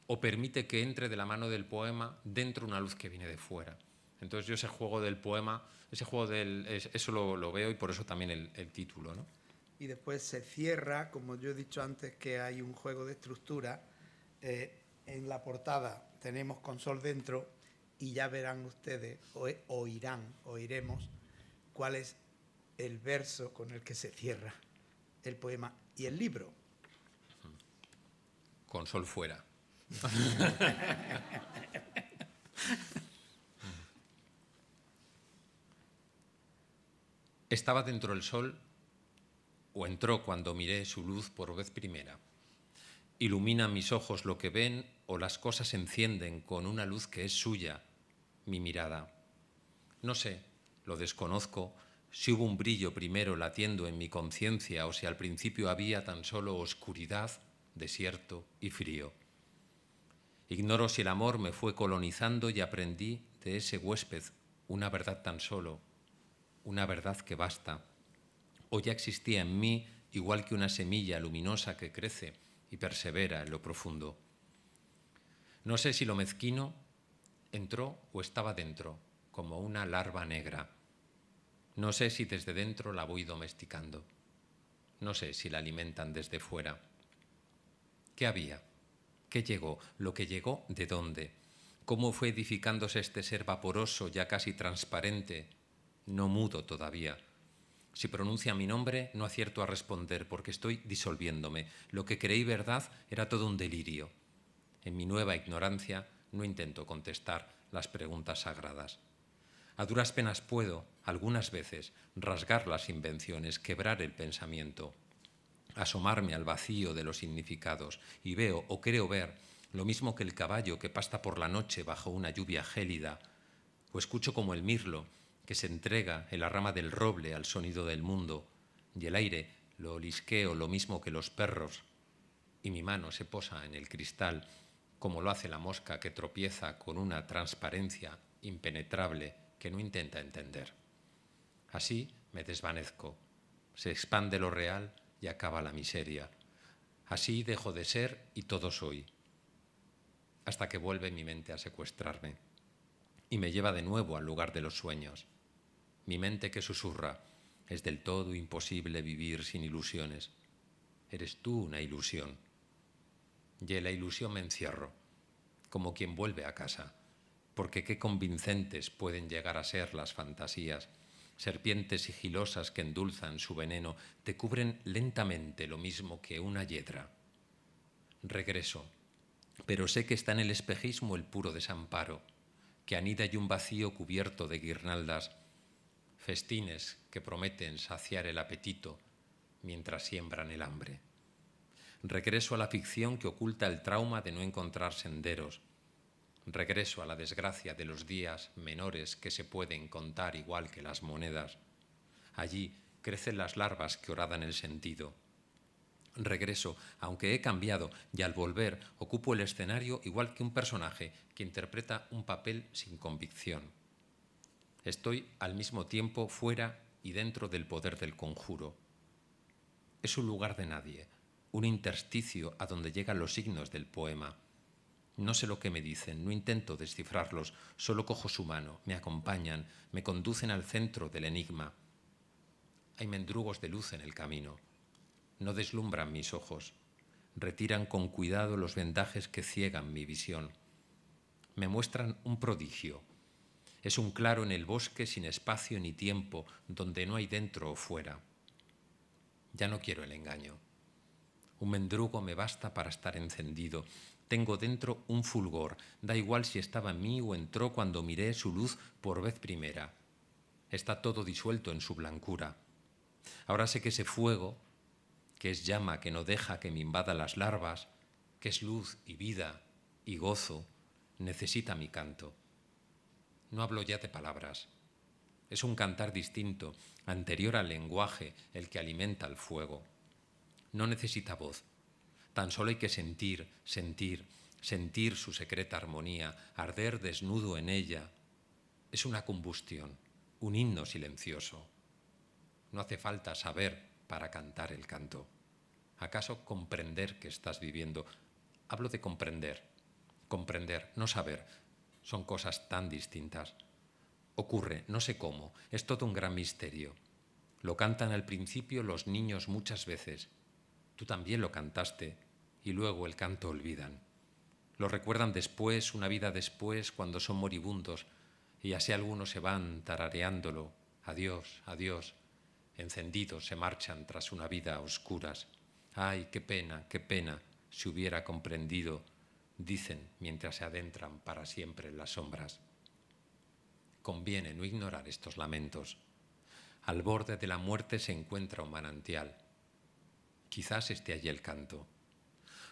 o permite que entre de la mano del poema dentro una luz que viene de fuera. Entonces yo ese juego del poema, eso lo veo, y por eso también el título, ¿no? Y después se cierra, como yo he dicho antes, que hay un juego de estructura. En la portada tenemos con sol dentro, y ya verán ustedes, oiremos cuál es el verso con el que se cierra el poema y el libro. Con sol fuera. Estaba dentro el sol, o entró cuando miré su luz por vez primera. Ilumina mis ojos lo que ven, o las cosas se encienden con una luz que es suya, mi mirada. No sé, lo desconozco, si hubo un brillo primero latiendo en mi conciencia, o si al principio había tan solo oscuridad, desierto y frío. Ignoro si el amor me fue colonizando y aprendí de ese huésped una verdad tan solo, una verdad que basta, o ya existía en mí igual que una semilla luminosa que crece y persevera en lo profundo. No sé si lo mezquino entró o estaba dentro, como una larva negra. No sé si desde dentro la voy domesticando. No sé si la alimentan desde fuera. ¿Qué había? ¿Qué llegó? ¿Lo que llegó de dónde? ¿Cómo fue edificándose este ser vaporoso, ya casi transparente, no mudo todavía? Si pronuncia mi nombre, no acierto a responder porque estoy disolviéndome. Lo que creí verdad era todo un delirio. En mi nueva ignorancia no intento contestar las preguntas sagradas. A duras penas puedo, algunas veces, rasgar las invenciones, quebrar el pensamiento, asomarme al vacío de los significados, y veo o creo ver lo mismo que el caballo que pasta por la noche bajo una lluvia gélida, o escucho como el mirlo que se entrega en la rama del roble al sonido del mundo, y el aire lo olisqueo lo mismo que los perros, y mi mano se posa en el cristal como lo hace la mosca que tropieza con una transparencia impenetrable que no intenta entender. Así me desvanezco, se expande lo real y acaba la miseria. Así dejo de ser y todo soy, hasta que vuelve mi mente a secuestrarme y me lleva de nuevo al lugar de los sueños. Mi mente que susurra: es del todo imposible vivir sin ilusiones. Eres tú una ilusión. Y en la ilusión me encierro, como quien vuelve a casa, porque qué convincentes pueden llegar a ser las fantasías. Serpientes sigilosas que endulzan su veneno te cubren lentamente lo mismo que una hiedra. Regreso, pero sé que está en el espejismo el puro desamparo, que anida y un vacío cubierto de guirnaldas, festines que prometen saciar el apetito mientras siembran el hambre. Regreso a la ficción que oculta el trauma de no encontrar senderos. Regreso a la desgracia de los días menores que se pueden contar igual que las monedas. Allí crecen las larvas que horadan el sentido. Regreso, aunque he cambiado, y al volver ocupo el escenario igual que un personaje que interpreta un papel sin convicción. Estoy al mismo tiempo fuera y dentro del poder del conjuro. Es un lugar de nadie, un intersticio a donde llegan los signos del poema. No sé lo que me dicen, no intento descifrarlos, solo cojo su mano, me acompañan, me conducen al centro del enigma. Hay mendrugos de luz en el camino. No deslumbran mis ojos, retiran con cuidado los vendajes que ciegan mi visión. Me muestran un prodigio. Es un claro en el bosque sin espacio ni tiempo, donde no hay dentro o fuera. Ya no quiero el engaño. Un mendrugo me basta para estar encendido. Tengo dentro un fulgor, da igual si estaba en mí o entró cuando miré su luz por vez primera. Está todo disuelto en su blancura. Ahora sé que ese fuego, que es llama que no deja que me invada las larvas, que es luz y vida y gozo, necesita mi canto. No hablo ya de palabras. Es un cantar distinto, anterior al lenguaje, el que alimenta el fuego. No necesita voz. Tan solo hay que sentir, sentir, sentir su secreta armonía, arder desnudo en ella. Es una combustión, un himno silencioso. No hace falta saber para cantar el canto. ¿Acaso comprender que estás viviendo? Hablo de comprender, no saber. Son cosas tan distintas. Ocurre, no sé cómo, es todo un gran misterio. Lo cantan al principio los niños muchas veces. Tú también lo cantaste y luego el canto olvidan. Lo recuerdan después, una vida después, cuando son moribundos, y así algunos se van tarareándolo. Adiós, adiós. Encendidos se marchan tras una vida a oscuras. Ay, qué pena, si hubiera comprendido, dicen mientras se adentran para siempre en las sombras. Conviene no ignorar estos lamentos. Al borde de la muerte se encuentra un manantial. Quizás esté allí el canto.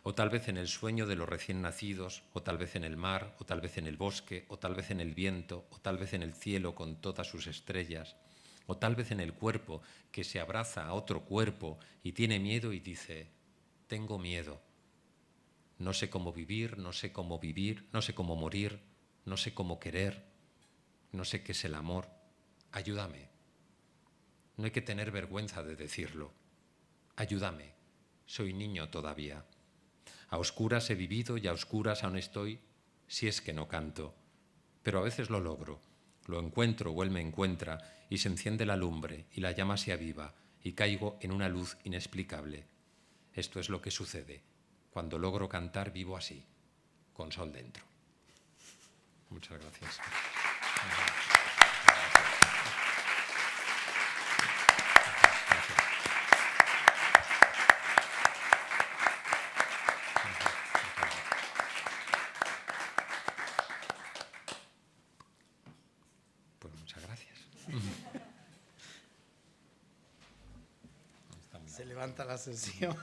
O tal vez en el sueño de los recién nacidos, o tal vez en el mar, o tal vez en el bosque, o tal vez en el viento, o tal vez en el cielo con todas sus estrellas, o tal vez en el cuerpo que se abraza a otro cuerpo y tiene miedo y dice, tengo miedo. No sé cómo vivir, no sé cómo vivir, no sé cómo morir, no sé cómo querer, no sé qué es el amor. Ayúdame. No hay que tener vergüenza de decirlo. Ayúdame. Soy niño todavía. A oscuras he vivido y a oscuras aún estoy, si es que no canto. Pero a veces lo logro. Lo encuentro o él me encuentra y se enciende la lumbre y la llama se aviva y caigo en una luz inexplicable. Esto es lo que sucede. Cuando logro cantar vivo así, con sol dentro. Muchas gracias. Pues muchas gracias. Se levanta la sesión.